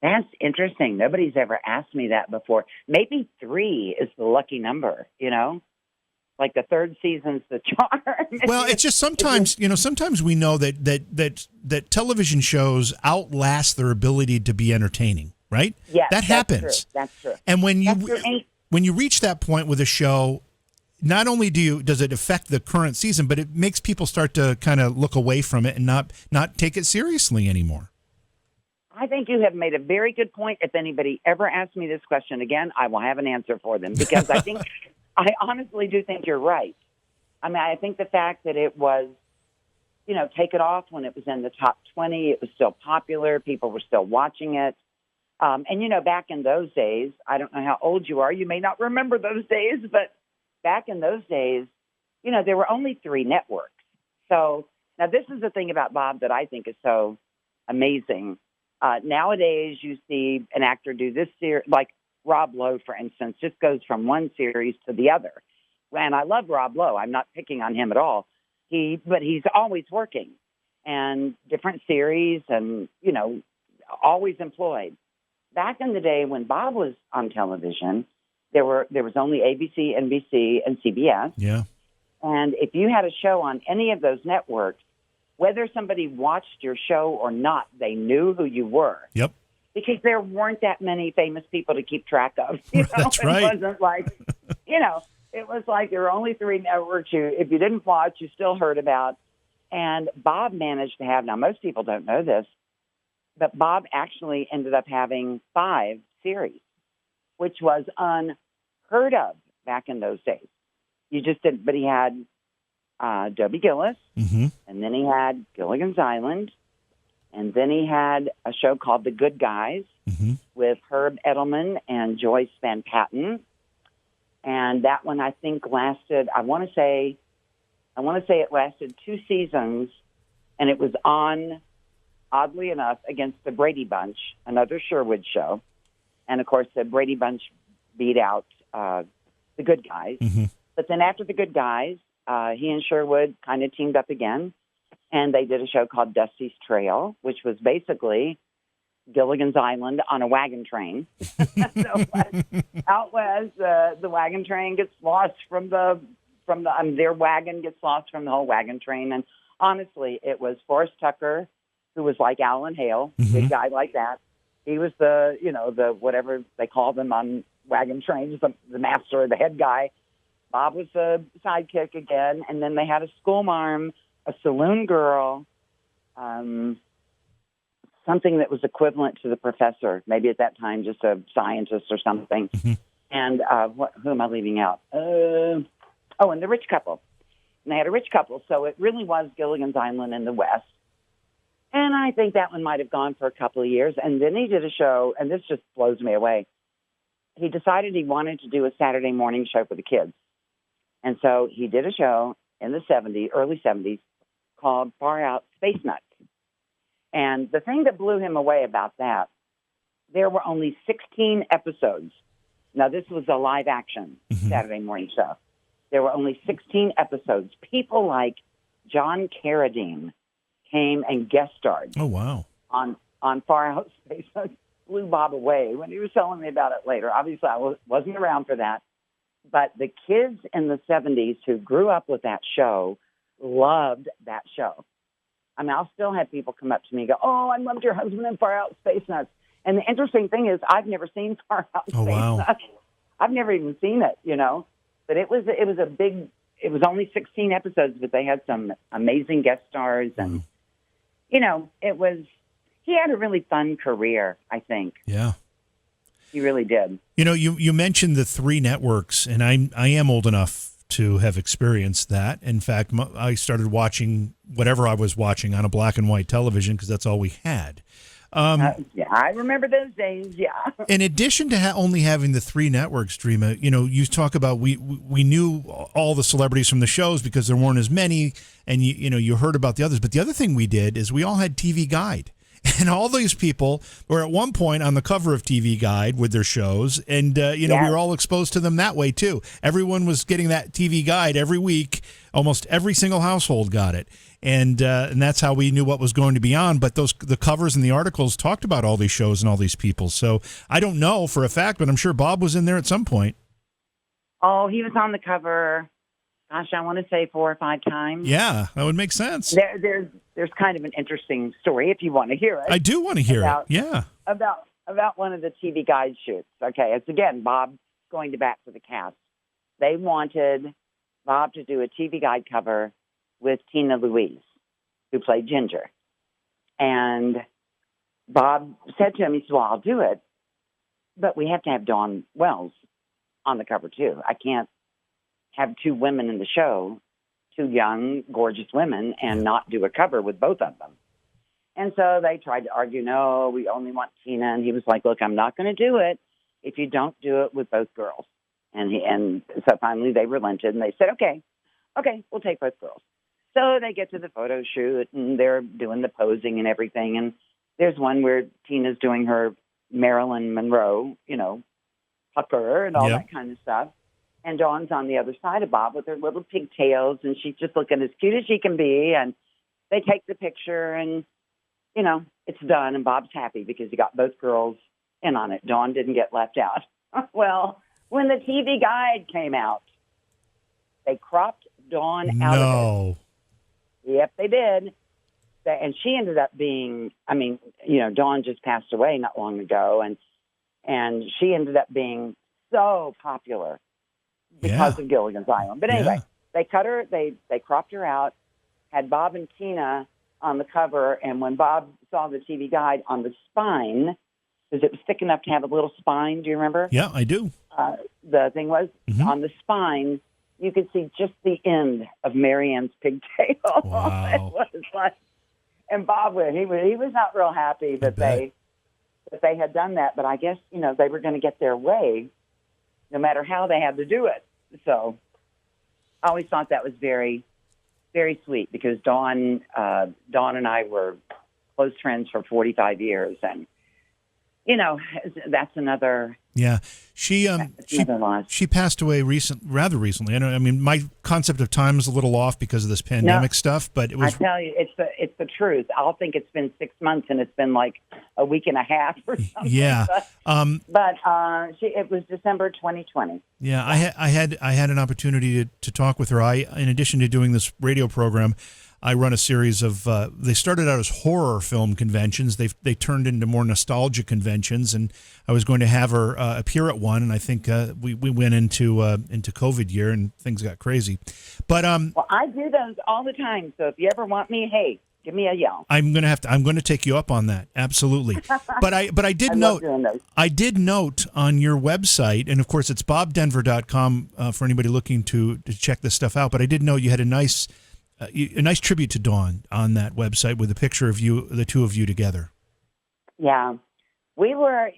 That's interesting. Nobody's ever asked me that before. Maybe 3 is the lucky number, like the 3rd season's the charm. Well, it's just sometimes, sometimes we know that television shows outlast their ability to be entertaining, right? Yeah, that happens. That's true. And when you reach that point with a show, not only does it affect the current season, but it makes people start to kind of look away from it and not take it seriously anymore. I think you have made a very good point. If anybody ever asks me this question again, I will have an answer for them, because I honestly do think you're right. I mean, I think the fact that it was, take it off when it was in the top 20, it was still popular. People were still watching it. And, back in those days, I don't know how old you are. You may not remember those days, but back in those days, there were only 3 networks. So now this is the thing about Bob that I think is so amazing. Nowadays, you see an actor do this series, like Rob Lowe, for instance, just goes from one series to the other. And I love Rob Lowe. I'm not picking on him at all. But he's always working, and different series, and, always employed. Back in the day when Bob was on television, there was only ABC, NBC, and CBS. Yeah. And if you had a show on any of those networks, whether somebody watched your show or not, they knew who you were. Yep. Because there weren't that many famous people to keep track of. That's right. It wasn't like, it was like there were only 3 networks if you didn't watch, you still heard about. And Bob managed to have, now most people don't know this, but Bob actually ended up having 5 series, which was unheard of back in those days. You just didn't, but he had Dobie Gillis, and then he had Gilligan's Island, and then he had a show called The Good Guys with Herb Edelman and Joyce Van Patten, and that one I think lasted. I want to say it lasted 2 seasons, and it was on, oddly enough, against the Brady Bunch, another Sherwood show, and of course the Brady Bunch beat out The Good Guys. But then after The Good Guys, he and Sherwood kind of teamed up again. And they did a show called Dusty's Trail, which was basically Gilligan's Island on a wagon train. So out west, the wagon train gets lost their wagon gets lost from the whole wagon train. And honestly, it was Forrest Tucker, who was like Alan Hale, big guy like that. He was the whatever they call them on wagon trains, the master or the head guy. Bob was the sidekick again. And then they had a schoolmarm, a saloon girl, something that was equivalent to the professor, maybe at that time just a scientist or something. And who am I leaving out? And the rich couple. And they had a rich couple, so it really was Gilligan's Island in the West. And I think that one might have gone for a couple of years. And then he did a show, and this just blows me away. He decided he wanted to do a Saturday morning show for the kids. And so he did a show in the early 70s, called Far Out Space Nuts. And the thing that blew him away about that, there were only 16 episodes. Now, this was a live-action Saturday morning show. There were only 16 episodes. People like John Carradine came and guest starred. Oh, wow. On Far Out Space Nuts. Blew Bob away when he was telling me about it later. Obviously, I wasn't around for that. But the kids in the 70s who grew up with that show loved that show. I mean, I'll still have people come up to me and go, "Oh, I loved your husband in Far Out Space Nuts." And the interesting thing is, I've never seen Far Out Space Nuts. I've never even seen it, But it was only 16 episodes, but they had some amazing guest stars, and he had a really fun career, I think. Yeah. He really did. You mentioned the 3 networks, and I am old enough to have experienced that. In fact, I started watching whatever I was watching on a black and white television because that's all we had. Yeah, I remember those days, yeah. In addition to only having the 3 networks, Dreama, you talk about we knew all the celebrities from the shows because there weren't as many, and you heard about the others. But the other thing we did is we all had TV Guide. And all these people were at one point on the cover of TV Guide with their shows. And, we were all exposed to them that way, too. Everyone was getting that TV Guide every week. Almost every single household got it. And that's how we knew what was going to be on. But the covers and the articles talked about all these shows and all these people. So I don't know for a fact, but I'm sure Bob was in there at some point. Oh, he was on the cover. Gosh, I want to say 4 or 5 times. Yeah, that would make sense. There's kind of an interesting story if you want to hear it. I do want to hear it. Yeah. About one of the TV Guide shoots. Okay, it's again Bob going back to the cast. They wanted Bob to do a TV Guide cover with Tina Louise, who played Ginger. And Bob said to him, he said, "Well, I'll do it, but we have to have Dawn Wells on the cover too. I can't have 2 women in the show, 2 young, gorgeous women, and not do a cover with both of them." And so they tried to argue, "No, we only want Tina." And he was like, "Look, I'm not going to do it if you don't do it with both girls." And so finally they relented, and they said, okay, we'll take both girls. So they get to the photo shoot, and they're doing the posing and everything. And there's one where Tina's doing her Marilyn Monroe, pucker and all that kind of stuff. And Dawn's on the other side of Bob with her little pigtails, and she's just looking as cute as she can be. And they take the picture, and, it's done. And Bob's happy because he got both girls in on it. Dawn didn't get left out. Well, when the TV Guide came out, they cropped Dawn out of it. Yep, they did. And she ended up being, Dawn just passed away not long ago, and she ended up being so popular because of Gilligan's Island. But anyway, they cut her, they cropped her out, had Bob and Tina on the cover, and when Bob saw the TV Guide on the spine, because it was thick enough to have a little spine, do you remember? Yeah, I do. The thing was, on the spine, you could see just the end of Marianne's pigtail. Wow. It was like, and Bob, he was not real happy that they had done that, but I guess, they were going to get their way no matter how they had to do it. So I always thought that was very, very sweet because Dawn and I were close friends for 45 years. And that's another. Yeah, she Another loss. she passed away rather recently. I mean, my concept of time is a little off because of this pandemic stuff, but it was. I tell you, it's the truth. I'll think it's been 6 months, and it's been like a week and a half or something. Yeah, but it was December 2020. Yeah, I had an opportunity to talk with her. In addition to doing this radio program, I run a series of. They started out as horror film conventions. They turned into more nostalgia conventions, and I was going to have her appear at one. And I think we went into COVID year, and things got crazy. But well, I do those all the time. So if you ever want me, hey, give me a yell. I'm going to take you up on that. Absolutely. But I did I did note on your website, and of course it's bobdenver.com for anybody looking to check this stuff out. But I did note you had a nice tribute to Dawn on that website with a picture of you, the two of you together. Yeah, we were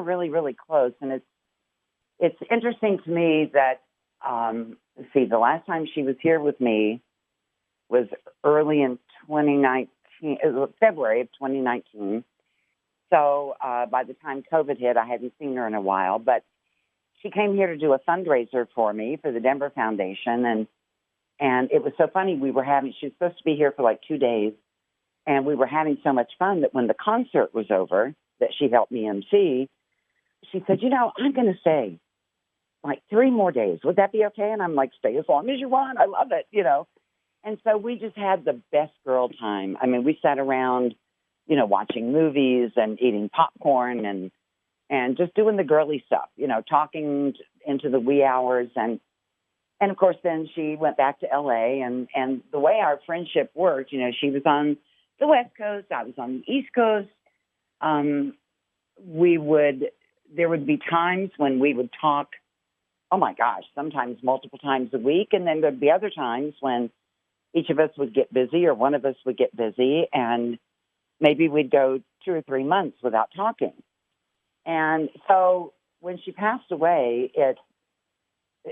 really, really close, and it's interesting to me that the last time she was here with me was early in 2019, February of 2019. So by the time COVID hit, I hadn't seen her in a while, but she came here to do a fundraiser for me for the Denver Foundation, and it was so funny. she was supposed to be here for like 2 days, and we were having so much fun that when the concert was over that she helped me MC, she said, I'm going to stay like 3 more days. Would that be okay? And I'm like, stay as long as you want. I love it, And so we just had the best girl time. I mean, we sat around, watching movies and eating popcorn and just doing the girly stuff, talking into the wee hours. And of course, then she went back to LA, and the way our friendship worked, she was on the West Coast, I was on the East Coast. There would be times when we would talk, oh my gosh, sometimes multiple times a week. And then there'd be other times when each of us would get busy or one of us would get busy, and maybe we'd go 2 or 3 months without talking. And so when she passed away,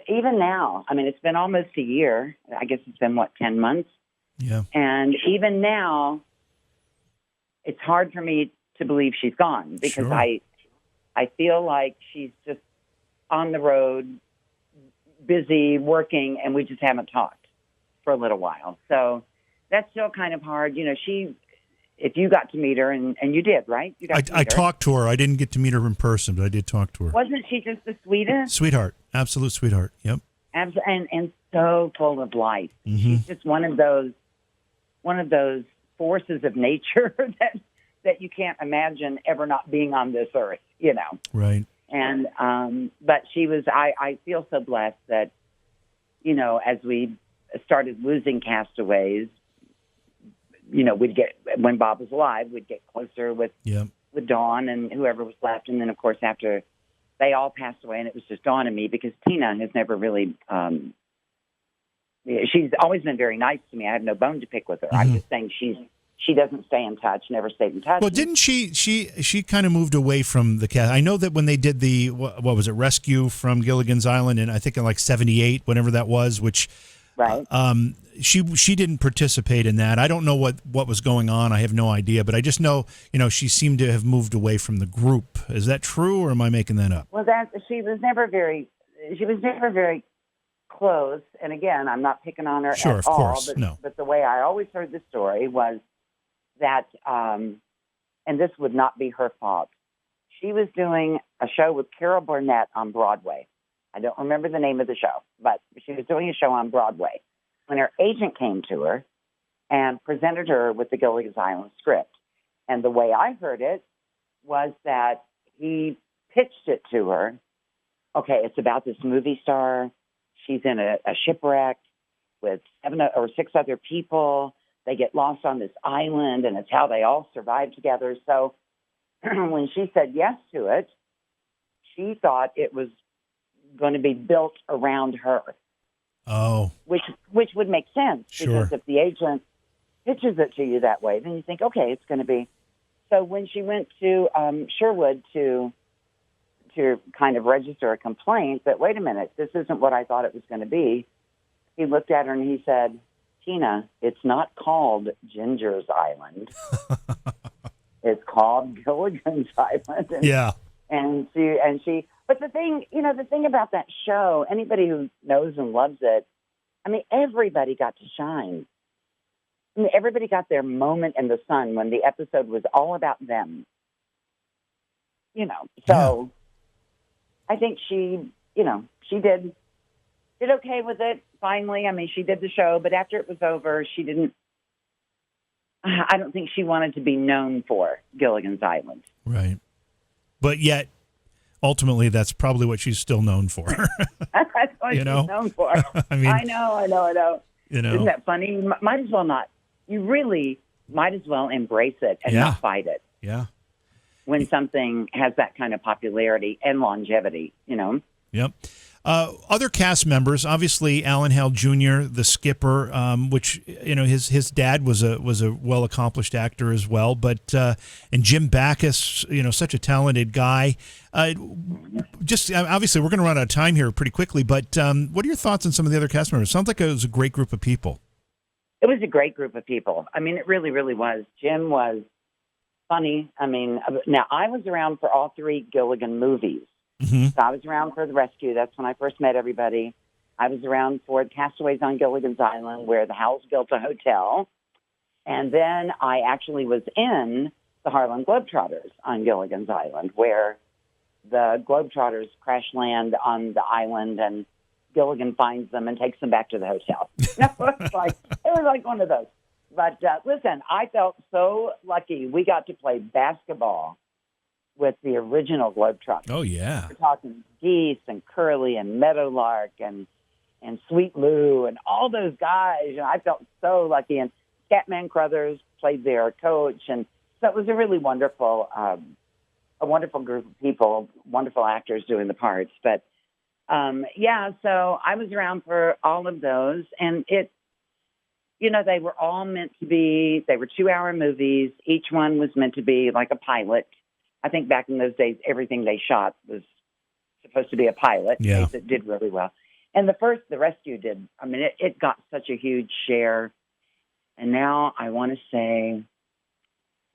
even now, I mean, it's been almost a year. I guess it's been, 10 months? Yeah. And even now, it's hard for me to believe she's gone because Sure. I feel like she's just on the road, busy, working, and we just haven't talked for a little while. So that's still kind of hard. If you got to meet her, and you did, right? You got to meet I her. talked to her. I didn't get to meet her in person, but I did talk to her. Wasn't she just the sweetest? Sweetheart. Absolute sweetheart. Yep. And so full of life. Mm-hmm. She's just one of those forces of nature that you can't imagine ever not being on this earth, Right. And but she was. I feel so blessed that as we started losing castaways, we'd get, when Bob was alive, we'd get closer with Dawn and whoever was left, and then of course after they all passed away, and it was just Dawn and me, because Tina has never really. She's always been very nice to me. I have no bone to pick with her. Mm-hmm. I'm just saying she doesn't stay in touch, never stayed in touch. Well, didn't she kind of moved away from the cast? I know that when they did the, what was it, Rescue from Gilligan's Island, and I think in like 78, whenever that was, which right. She didn't participate in that. I don't know what was going on. I have no idea, but I just know, she seemed to have moved away from the group. Is that true, or am I making that up? Well, she was never very close. And again, I'm not picking on her Sure, at of all. course, But, no. but the way I always heard the story was that, and this would not be her fault, she was doing a show with Carol Burnett on Broadway. I don't remember the name of the show, but she was doing a show on Broadway when her agent came to her and presented her with the Gilligan's Island script. And the way I heard it was that he pitched it to her. Okay, it's about this movie star. She's in a shipwreck with 7 or 6 other people. They get lost on this island, and it's how they all survive together. So when she said yes to it, she thought it was going to be built around her. Oh. Which would make sense. Sure. Because if the agent pitches it to you that way, then you think, okay, it's going to be. So when she went to Sherwood to kind of register a complaint that, wait a minute, this isn't what I thought it was going to be, he looked at her and he said, Tina, it's not called Ginger's Island. It's called Gilligan's Island. Yeah. And she, but the thing about that show, anybody who knows and loves it, I mean, everybody got to shine. I mean, everybody got their moment in the sun when the episode was all about them. So I think she did okay with it. Finally, I mean, she did the show, but after it was over, I don't think she wanted to be known for Gilligan's Island. Right. But yet, ultimately, that's probably what she's still known for. That's what she's known for. I mean, I know. Isn't that funny? You might as well not. You really might as well embrace it and not fight it. Yeah. When something has that kind of popularity and longevity, Yep. Other cast members, obviously Alan Hale Jr., the skipper, which his dad was a well accomplished actor as well, but and Jim Backus, such a talented guy. Just obviously, we're going to run out of time here pretty quickly, but what are your thoughts on some of the other cast members? Sounds like it was a great group of people. It was a great group of people. I mean, it really, really was. Jim was funny. I mean, now I was around for all three Gilligan movies. Mm-hmm. So I was around for The Rescue. That's when I first met everybody. I was around for Castaways on Gilligan's Island, where the Howells built a hotel. And then I actually was in the Harlem Globetrotters on Gilligan's Island, where the Globetrotters crash land on the island and Gilligan finds them and takes them back to the hotel. It was like one of those. But listen, I felt so lucky. We got to play basketball with the original Globetrotters. Oh, yeah. We're talking Geese and Curly and Meadowlark and Sweet Lou and all those guys. And I felt so lucky. And Scatman Crothers played their coach. And so it was a really wonderful group of people, wonderful actors doing the parts. But, so I was around for all of those. And they were all meant to be, they were 2-hour movies. Each one was meant to be like a pilot. I think back in those days, everything they shot was supposed to be a pilot. Yeah. It did really well. And The Rescue did. I mean, it got such a huge share. And now I want to say,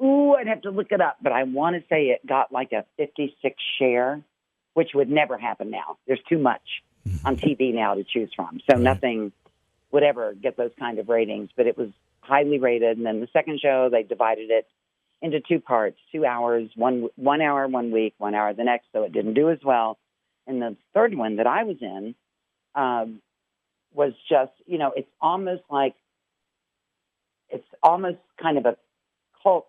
I'd have to look it up, but I want to say it got like a 56 share, which would never happen now. There's too much on TV now to choose from. So Nothing would ever get those kind of ratings, but it was highly rated. And then the second show, they divided it into 2 parts, 2 hours, one hour 1 week, 1 hour the next, so it didn't do as well. And the third one that I was in was just, it's almost kind of a cult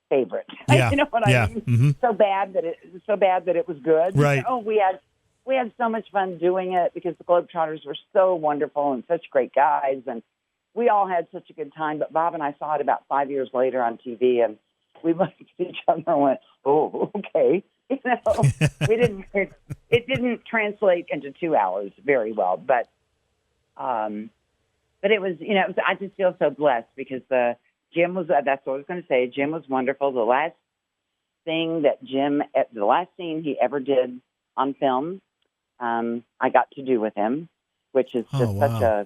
favorite. Yeah. You know what I mean? Mm-hmm. So bad that it was good. Right. We had so much fun doing it because the Globetrotters were so wonderful and such great guys, and we all had such a good time. But Bob and I saw it about 5 years later on TV, and we looked at each other and went, "Oh, okay." We didn't. It didn't translate into 2 hours very well, but it was. I just feel so blessed because Jim was. That's what I was going to say. Jim was wonderful. The last scene he ever did on film, I got to do with him, which is just such a.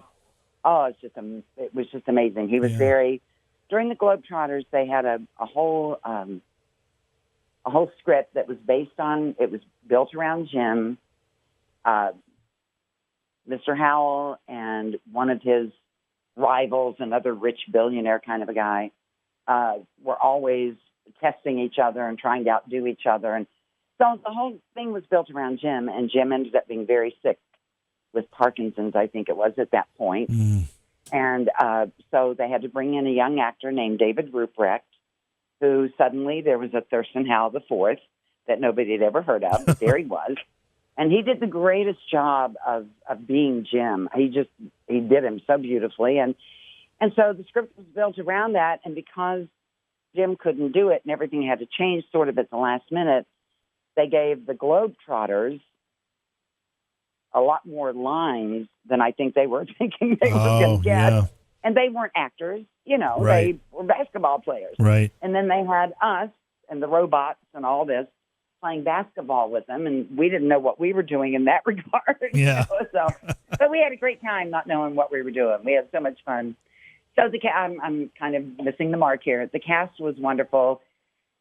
Oh, it was just amazing. He was during the Globetrotters, they had a whole script that was it was built around Jim, Mr. Howell, and one of his rivals, another rich billionaire kind of a guy, were always testing each other and trying to outdo each other. And so the whole thing was built around Jim, and Jim ended up being very sick with Parkinson's, I think it was at that point. And so they had to bring in a young actor named David Ruprecht, who suddenly there was a Thurston Howell IV that nobody had ever heard of, but there he was. And he did the greatest job of being Jim. He did him so beautifully. And so the script was built around that, and because Jim couldn't do it and everything had to change sort of at the last minute, they gave the Globetrotters a lot more lines than I think they were thinking they were going to get. Yeah. And they weren't actors, Right. They were basketball players. Right. And then they had us and the robots and all this playing basketball with them, and we didn't know what we were doing in that regard. Yeah. So we had a great time not knowing what we were doing. We had so much fun. So I'm kind of missing the mark here. The cast was wonderful.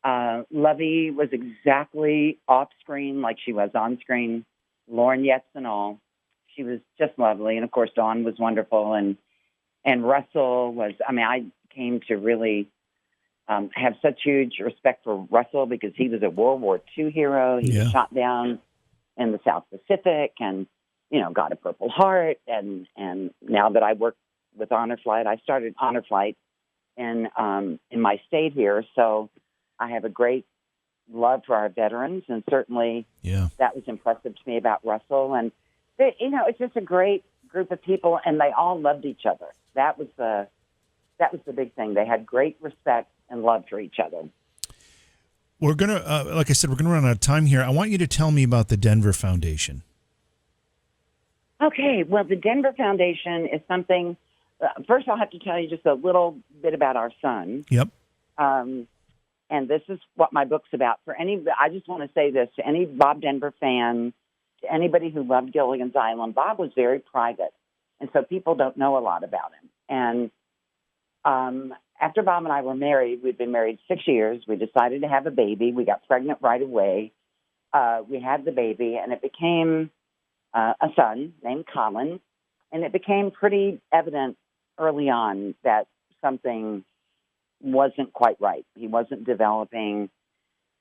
Lovey was exactly off screen like she was on screen. Lauren Yates and all. She was just lovely. And of course, Dawn was wonderful. And Russell was, I came to really have such huge respect for Russell because he was a World War II hero. He was shot down in the South Pacific and, got a Purple Heart. And now that I work with Honor Flight, I started Honor Flight in my state here. So I have a great love for our veterans, and certainly that was impressive to me about Russell. And, it's just a great group of people, and they all loved each other. That was the big thing. They had great respect and love for each other. We're going to, like I said, we're going to run out of time here. I want you to tell me about the Denver Foundation. Okay. Well, the Denver Foundation is something, first I'll have to tell you just a little bit about our son. Yep. And this is what my book's about. I just want to say this to any Bob Denver fan, to anybody who loved Gilligan's Island. Bob was very private, and so people don't know a lot about him. And after Bob and I were married, we'd been married 6 years. We decided to have a baby. We got pregnant right away. We had the baby, and it became a son named Colin. And it became pretty evident early on that something wasn't quite right. He wasn't developing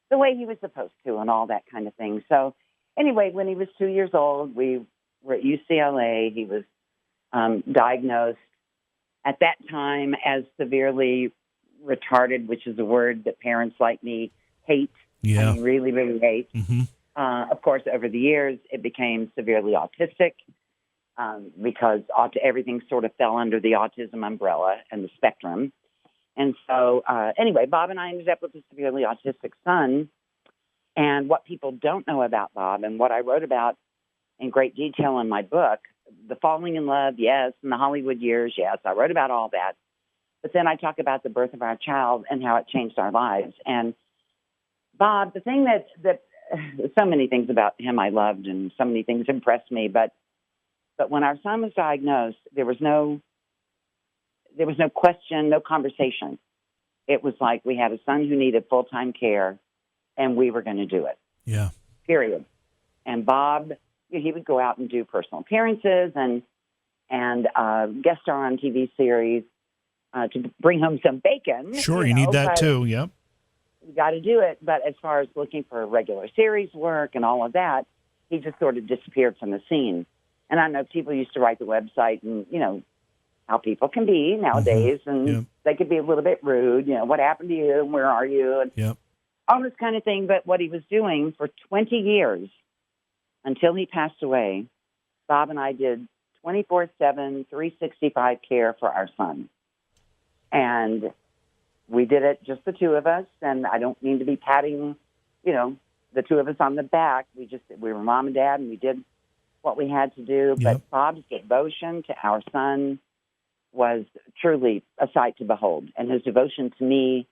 the way he was supposed to and all that kind of thing. So anyway, when he was 2 years old, we were at UCLA. He was diagnosed at that time as severely retarded, which is a word that parents like me hate. Yeah. I mean, really, really hate. Mm-hmm. Of course, over the years, it became severely autistic because everything sort of fell under the autism umbrella and the spectrum. And so, anyway, Bob and I ended up with a severely autistic son. And what people don't know about Bob, and what I wrote about in great detail in my book, the falling in love, yes, and the Hollywood years, yes, I wrote about all that. But then I talk about the birth of our child and how it changed our lives. And Bob, the thing that so many things about him I loved, and so many things impressed me. But when our son was diagnosed, there was no question, no conversation. It was like we had a son who needed full-time care, and we were going to do it. Yeah. Period. And Bob, he would go out and do personal appearances and guest star on TV series to bring home some bacon. Sure, you need that too. Yep. You got to do it. But as far as looking for regular series work and all of that, he just sort of disappeared from the scene. And I know people used to write the website and, how people can be nowadays, and they could be a little bit rude. What happened to you? Where are you? And all this kind of thing. But what he was doing for 20 years until he passed away, Bob and I did 24/7, 365 care for our son. And we did it, just the two of us. And I don't mean to be patting, the two of us on the back. We were mom and dad, and we did what we had to do. But Bob's devotion to our son was truly a sight to behold, and his devotion to me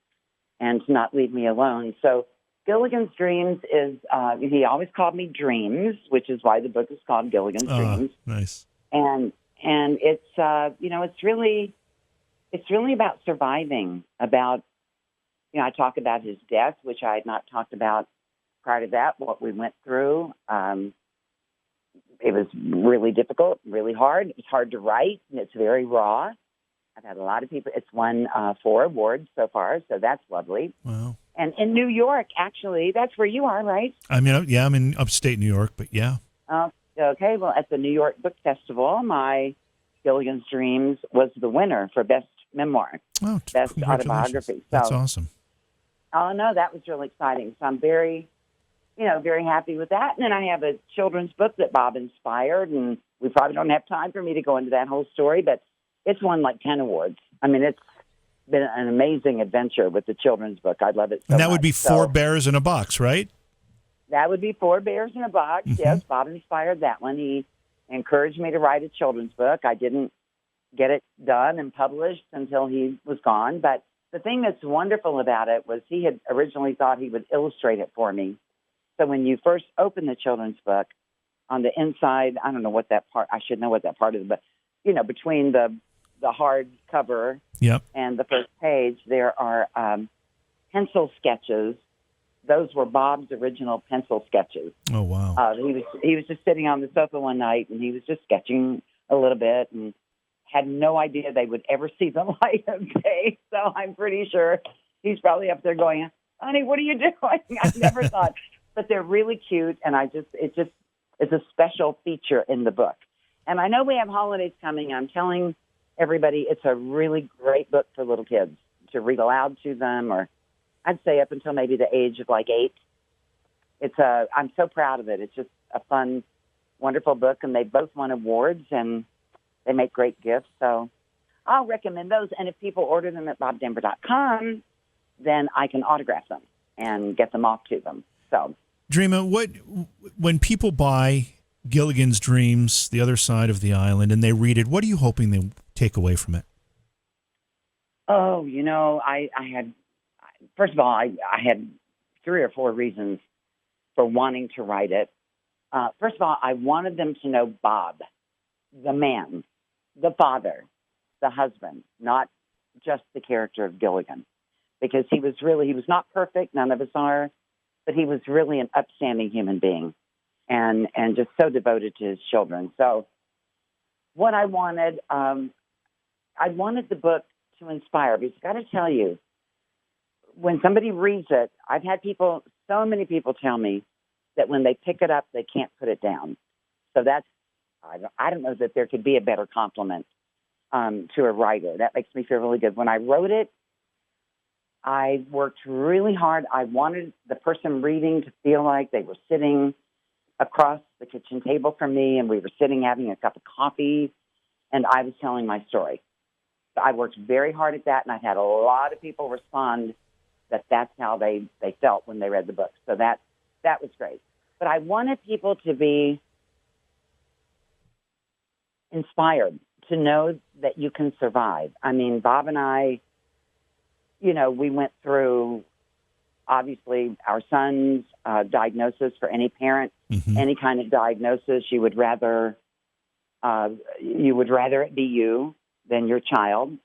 and to not leave me alone. So Gilligan's Dreams is, he always called me Dreams, which is why the book is called Gilligan's Dreams. Nice. And it's, it's really about surviving, about, I talk about his death, which I had not talked about prior to that, what we went through. It was really difficult, really hard. It was hard to write, and it's very raw. I've had a lot of people. It's won 4 awards so far, so that's lovely. Wow. And in New York, actually, that's where you are, right? I'm in upstate New York, but yeah. Okay, well, at the New York Book Festival, my Gilligan's Dreams was the winner for Best Memoir, Best Autobiography. So, that's awesome. Oh, no, that was really exciting. So I'm very happy with that. And then I have a children's book that Bob inspired, and we probably don't have time for me to go into that whole story, but it's won like 10 awards. I mean, it's been an amazing adventure with the children's book. I love it so much. And that would be 4 Bears in a Box, right? That would be 4 Bears in a Box. Mm-hmm. Yes, Bob inspired that one. He encouraged me to write a children's book. I didn't get it done and published until he was gone. But the thing that's wonderful about it was he had originally thought he would illustrate it for me. So when you first open the children's book, on the inside, I don't know what that part, I should know what that part is, but, between the the hard cover Yep. and the first page, there are pencil sketches. Those were Bob's original pencil sketches. Oh, wow. He was just sitting on the sofa one night, and he was just sketching a little bit, and had no idea they would ever see the light of day. So I'm pretty sure he's probably up there going, "Honey, what are you doing?" I never thought, but they're really cute, and it's a special feature in the book. And I know we have holidays coming. I'm telling everybody it's a really great book for little kids to read aloud to them, or I'd say up until maybe the age of like 8. I'm so proud of it. It's just a fun, wonderful book, and they both won awards, and they make great gifts. So I'll recommend those. And if people order them at bobdenver.com, then I can autograph them and get them off to them. So, Dreama, when people buy Gilligan's Dreams, The Other Side of the Island, and they read it, what are you hoping they take away from it? Oh, I had, first of all, I had 3 or 4 reasons for wanting to write it. First of all, I wanted them to know Bob, the man, the father, the husband, not just the character of Gilligan, because he was not perfect. None of us are, but he was really an upstanding human being and just so devoted to his children. So what I wanted the book to inspire, because I've got to tell you, when somebody reads it, I've had so many people tell me that when they pick it up, they can't put it down. So I don't know that there could be a better compliment to a writer. That makes me feel really good. When I wrote it, I worked really hard. I wanted the person reading to feel like they were sitting across the kitchen table from me, and we were sitting having a cup of coffee, and I was telling my story. So I worked very hard at that, and I've had a lot of people respond that that's how they felt when they read the book. So that was great. But I wanted people to be inspired to know that you can survive. I mean, Bob and I, we went through, obviously, our son's diagnosis. For any parent, any kind of diagnosis, you would rather it be you than your child.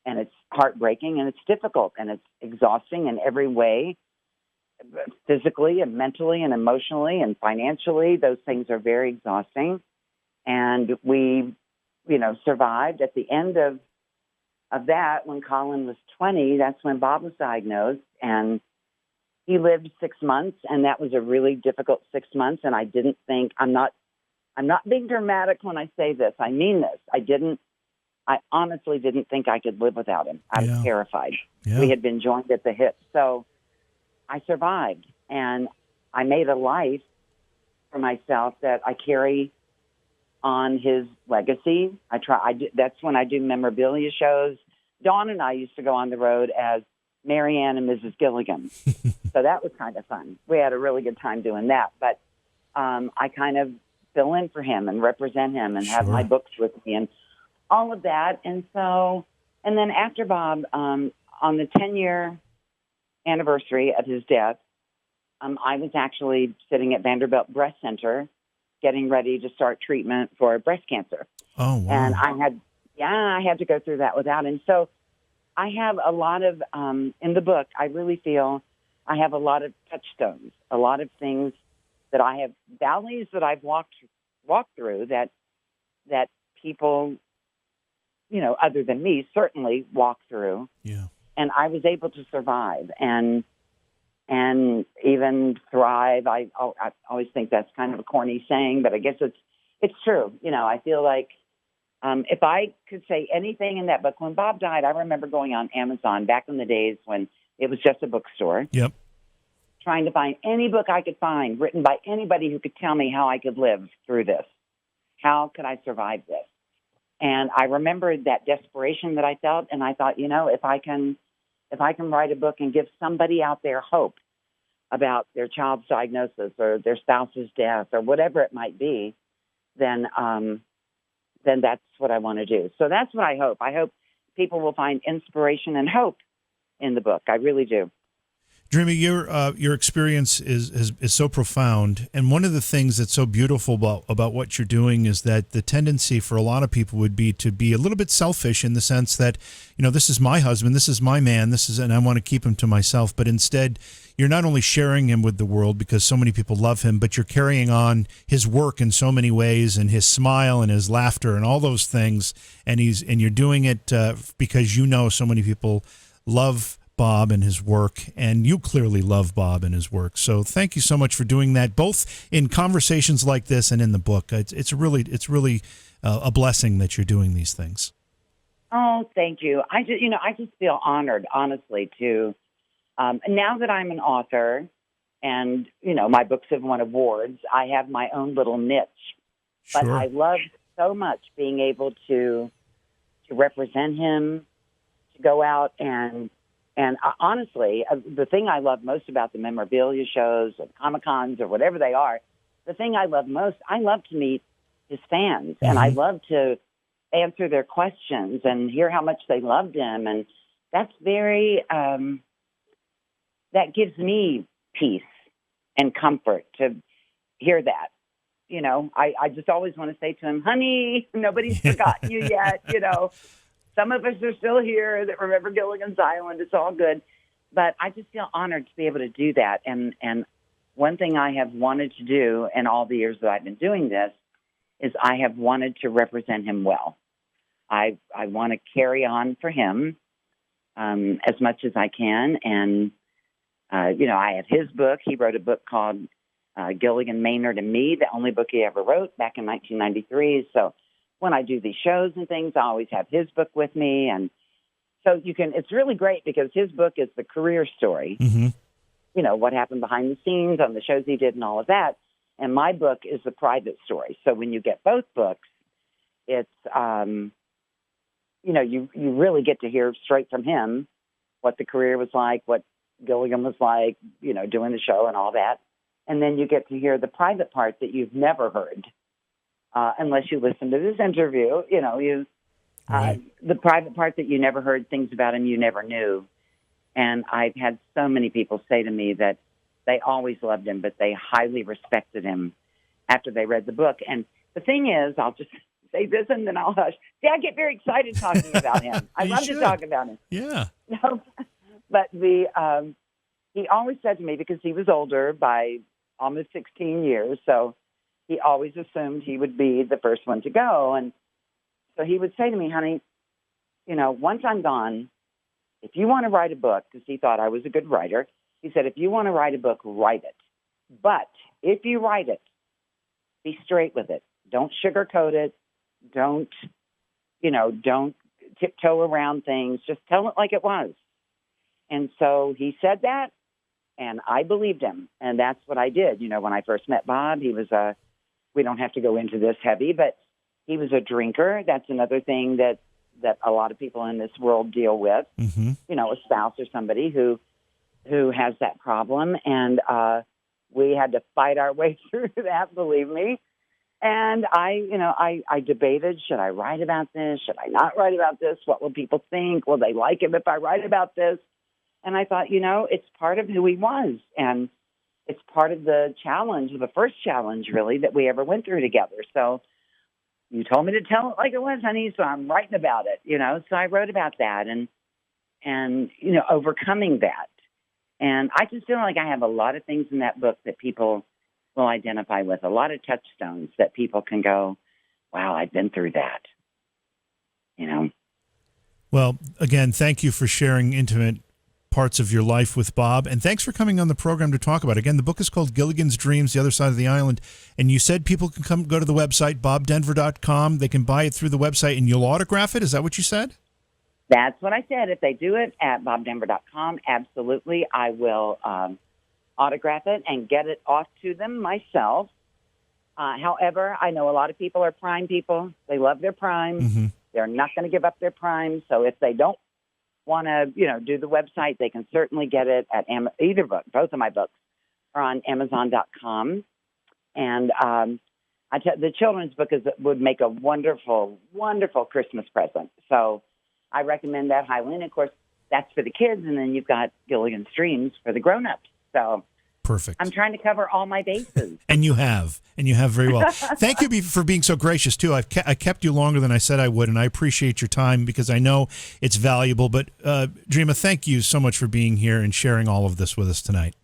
And it's heartbreaking, and it's difficult, and it's exhausting in every way, physically and mentally and emotionally and financially. Those things are very exhausting. And we, survived. At the end of that, when Colin was 20, that's when Bob was diagnosed, and he lived 6 months, and that was a really difficult 6 months. And I didn't think, I'm not being dramatic when I say this. I mean this. I honestly didn't think I could live without him. I was terrified. Yeah. We had been joined at the hip. So I survived, and I made a life for myself that I carry on his legacy. That's when I do memorabilia shows. Dawn and I used to go on the road as Mary Ann and Mrs. Gilligan. So that was kind of fun. We had a really good time doing that. But I kind of fill in for him and represent him and have my books with me and all of that. And then after Bob, on the 10-year anniversary of his death, I was actually sitting at Vanderbilt Breast Center getting ready to start treatment for breast cancer. Oh, wow. And I had to go through that without him. So I have a lot of, in the book, I really feel I have a lot of touchstones, a lot of things that I have, valleys that I've walked through that people, other than me, certainly walk through. Yeah. And I was able to survive and even thrive. I always think that's kind of a corny saying, but I guess it's true. I feel like if I could say anything in that book, when Bob died, I remember going on Amazon back in the days when it was just a bookstore. Yep. Trying to find any book I could find written by anybody who could tell me how I could live through this. How could I survive this? And I remembered that desperation that I felt, and I thought, if I can write a book and give somebody out there hope about their child's diagnosis or their spouse's death or whatever it might be, then that's what I want to do. So that's what I hope. I hope people will find inspiration and hope in the book. I really do. Dreama, your experience is so profound, and one of the things that's so beautiful about what you're doing is that the tendency for a lot of people would be to be a little bit selfish in the sense that, this is my husband, this is my man, and I want to keep him to myself. But instead, you're not only sharing him with the world because so many people love him, but you're carrying on his work in so many ways, and his smile and his laughter and all those things, and you're doing it because so many people love Bob and his work, and you clearly love Bob and his work. So thank you so much for doing that, both in conversations like this and in the book. It's really a blessing that you're doing these things. Oh, thank you. I just feel honored, honestly, to now that I'm an author, and my books have won awards. I have my own little niche, Sure. but I love so much being able to represent him, to go out and honestly, the thing I love most about the memorabilia shows or Comic-Cons or whatever they are, the thing I love most, I love to meet his fans, and I love to answer their questions and hear how much they loved him. And that's very, that gives me peace and comfort to hear that. I just always want to say to him, honey, nobody's forgotten you yet, Some of us are still here that remember Gilligan's Island. It's all good. But I just feel honored to be able to do that. And one thing I have wanted to do in all the years that I've been doing this is I have wanted to represent him well. I want to carry on for him as much as I can. And, I have his book. He wrote a book called Gilligan, Maynard, and Me, the only book he ever wrote back in 1993. So when I do these shows and things, I always have his book with me. And so it's really great because his book is the career story, what happened behind the scenes on the shows he did and all of that. And my book is the private story. So when you get both books, it's, you really get to hear straight from him what the career was like, what Gilligan was like, doing the show and all that. And then you get to hear the private part that you've never heard. Unless you listen to this interview, the private part that you never heard, things about him you never knew. And I've had so many people say to me that they always loved him, but they highly respected him after they read the book. And the thing is, I'll just say this and then I'll hush. See, I get very excited talking about him. I love to talk about him. Yeah. But he always said to me, because he was older by almost 16 years, so he always assumed he would be the first one to go. And so he would say to me, honey, once I'm gone, if you want to write a book, because he thought I was a good writer, he said, if you want to write a book, write it. But if you write it, be straight with it. Don't sugarcoat it. Don't tiptoe around things. Just tell it like it was. And so he said that, and I believed him. And that's what I did. When I first met Bob, he was we don't have to go into this heavy, but he was a drinker. That's another thing that a lot of people in this world deal with, a spouse or somebody who has that problem. And we had to fight our way through that, believe me. And I debated, should I write about this? Should I not write about this? What will people think? Will they like him if I write about this? And I thought, it's part of who he was. And it's part of the challenge, the first challenge, really, that we ever went through together. So you told me to tell it like it was, honey, so I'm writing about it, So I wrote about that and overcoming that. And I just feel like I have a lot of things in that book that people will identify with, a lot of touchstones that people can go, wow, I've been through that, Well, again, thank you for sharing intimate parts of your life with Bob, and thanks for coming on the program to talk about it. Again, the book is called Gilligan's Dreams, The Other Side of the Island, and you said people can go to the website, bobdenver.com. They can buy it through the website, and you'll autograph it? Is that what you said? That's what I said. If they do it at bobdenver.com, absolutely, I will autograph it and get it off to them myself. However, I know a lot of people are Prime people. They love their Prime. They're not going to give up their Prime, so if they don't want to, do the website, they can certainly get it at either book. Both of my books are on Amazon.com. And the children's book would make a wonderful, wonderful Christmas present. So I recommend that highly. And, of course, that's for the kids, and then you've got Gilligan's Dreams for the grown-ups. So perfect. I'm trying to cover all my bases. And you have very well. Thank you for being so gracious, too. I kept you longer than I said I would, and I appreciate your time because I know it's valuable. But, Dreama, thank you so much for being here and sharing all of this with us tonight.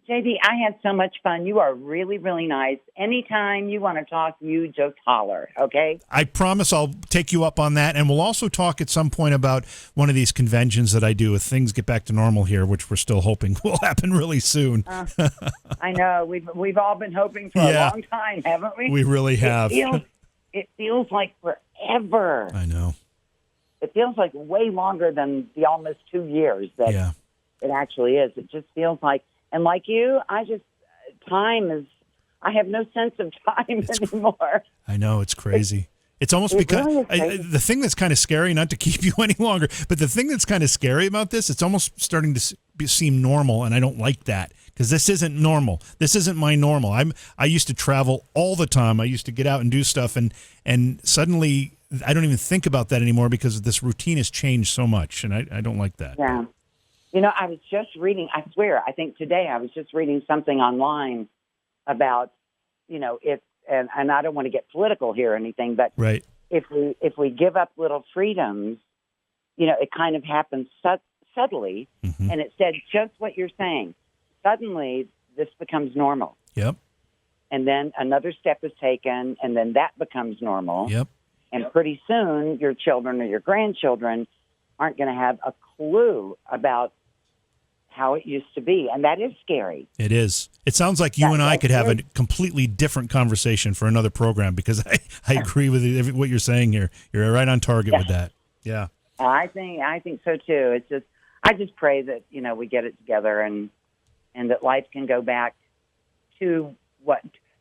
JD, I had so much fun. You are really, really nice. Anytime you want to talk, you just holler, okay? I promise I'll take you up on that, and we'll also talk at some point about one of these conventions that I do if things get back to normal here, which we're still hoping will happen really soon. I know. We've all been hoping for a long time, haven't we? We really have. It feels like forever. I know. It feels like way longer than the almost 2 years that it actually is. It just feels like, and like you, I have no sense of time anymore. I know, it's crazy. It's almost because really the thing that's kind of scary, not to keep you any longer, but the thing that's kind of scary about this, it's almost starting to seem normal, and I don't like that because this isn't normal. This isn't my normal. I used to travel all the time. I used to get out and do stuff, and suddenly I don't even think about that anymore because this routine has changed so much, and I don't like that. Yeah. You know, I was just reading, I swear, I think today I was just reading something online about, you know, and I don't want to get political here or anything, but if we give up little freedoms, you know, it kind of happens subtly. Mm-hmm. And it said just what you're saying. Suddenly, this becomes normal. Yep. And then another step is taken, and then that becomes normal. Yep. And pretty soon, your children or your grandchildren aren't going to have a clue about how it used to be. And that is scary. It is. It sounds like you and I could have a completely different conversation for another program because I agree with what you're saying here. You're right on target with that. Yeah. I think so too. It's just, I just pray that, you know, we get it together and that life can go back to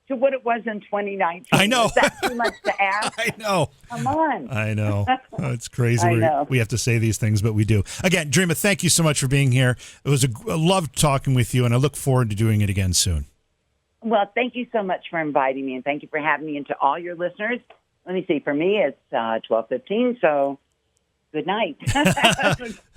what it was in 2019. I know. Is that too much to ask? I know. Come on. I know. Oh, it's crazy. We have to say these things, but we do. Again, Dreama, thank you so much for being here. It was I loved talking with you, and I look forward to doing it again soon. Well, thank you so much for inviting me, and thank you for having me. And to all your listeners, let me see. For me, it's 12:15, so good night.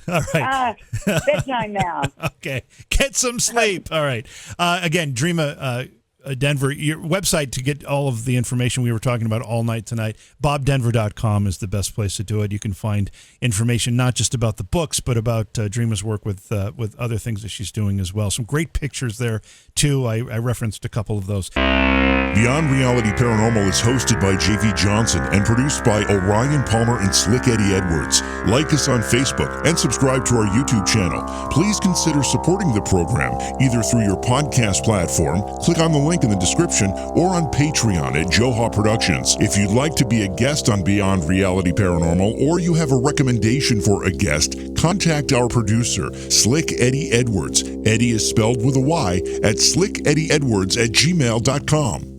All right. Bedtime now. Okay. Get some sleep. All right. Again, Dreama, Denver, your website to get all of the information we were talking about all night tonight, bobdenver.com is the best place to do it. You can find information not just about the books, but about Dreama's work with other things that she's doing as well. Some great pictures there, too. I referenced a couple of those. Beyond Reality Paranormal is hosted by J.V. Johnson and produced by Orion Palmer and Slick Eddie Edwards. Like us on Facebook and subscribe to our YouTube channel. Please consider supporting the program either through your podcast platform, click on the link in the description, or on Patreon at Joha Productions. If you'd like to be a guest on Beyond Reality Paranormal, or you have a recommendation for a guest, contact our producer, Slick Eddie Edwards. Eddie is spelled with a Y at slickeddieedwards@gmail.com.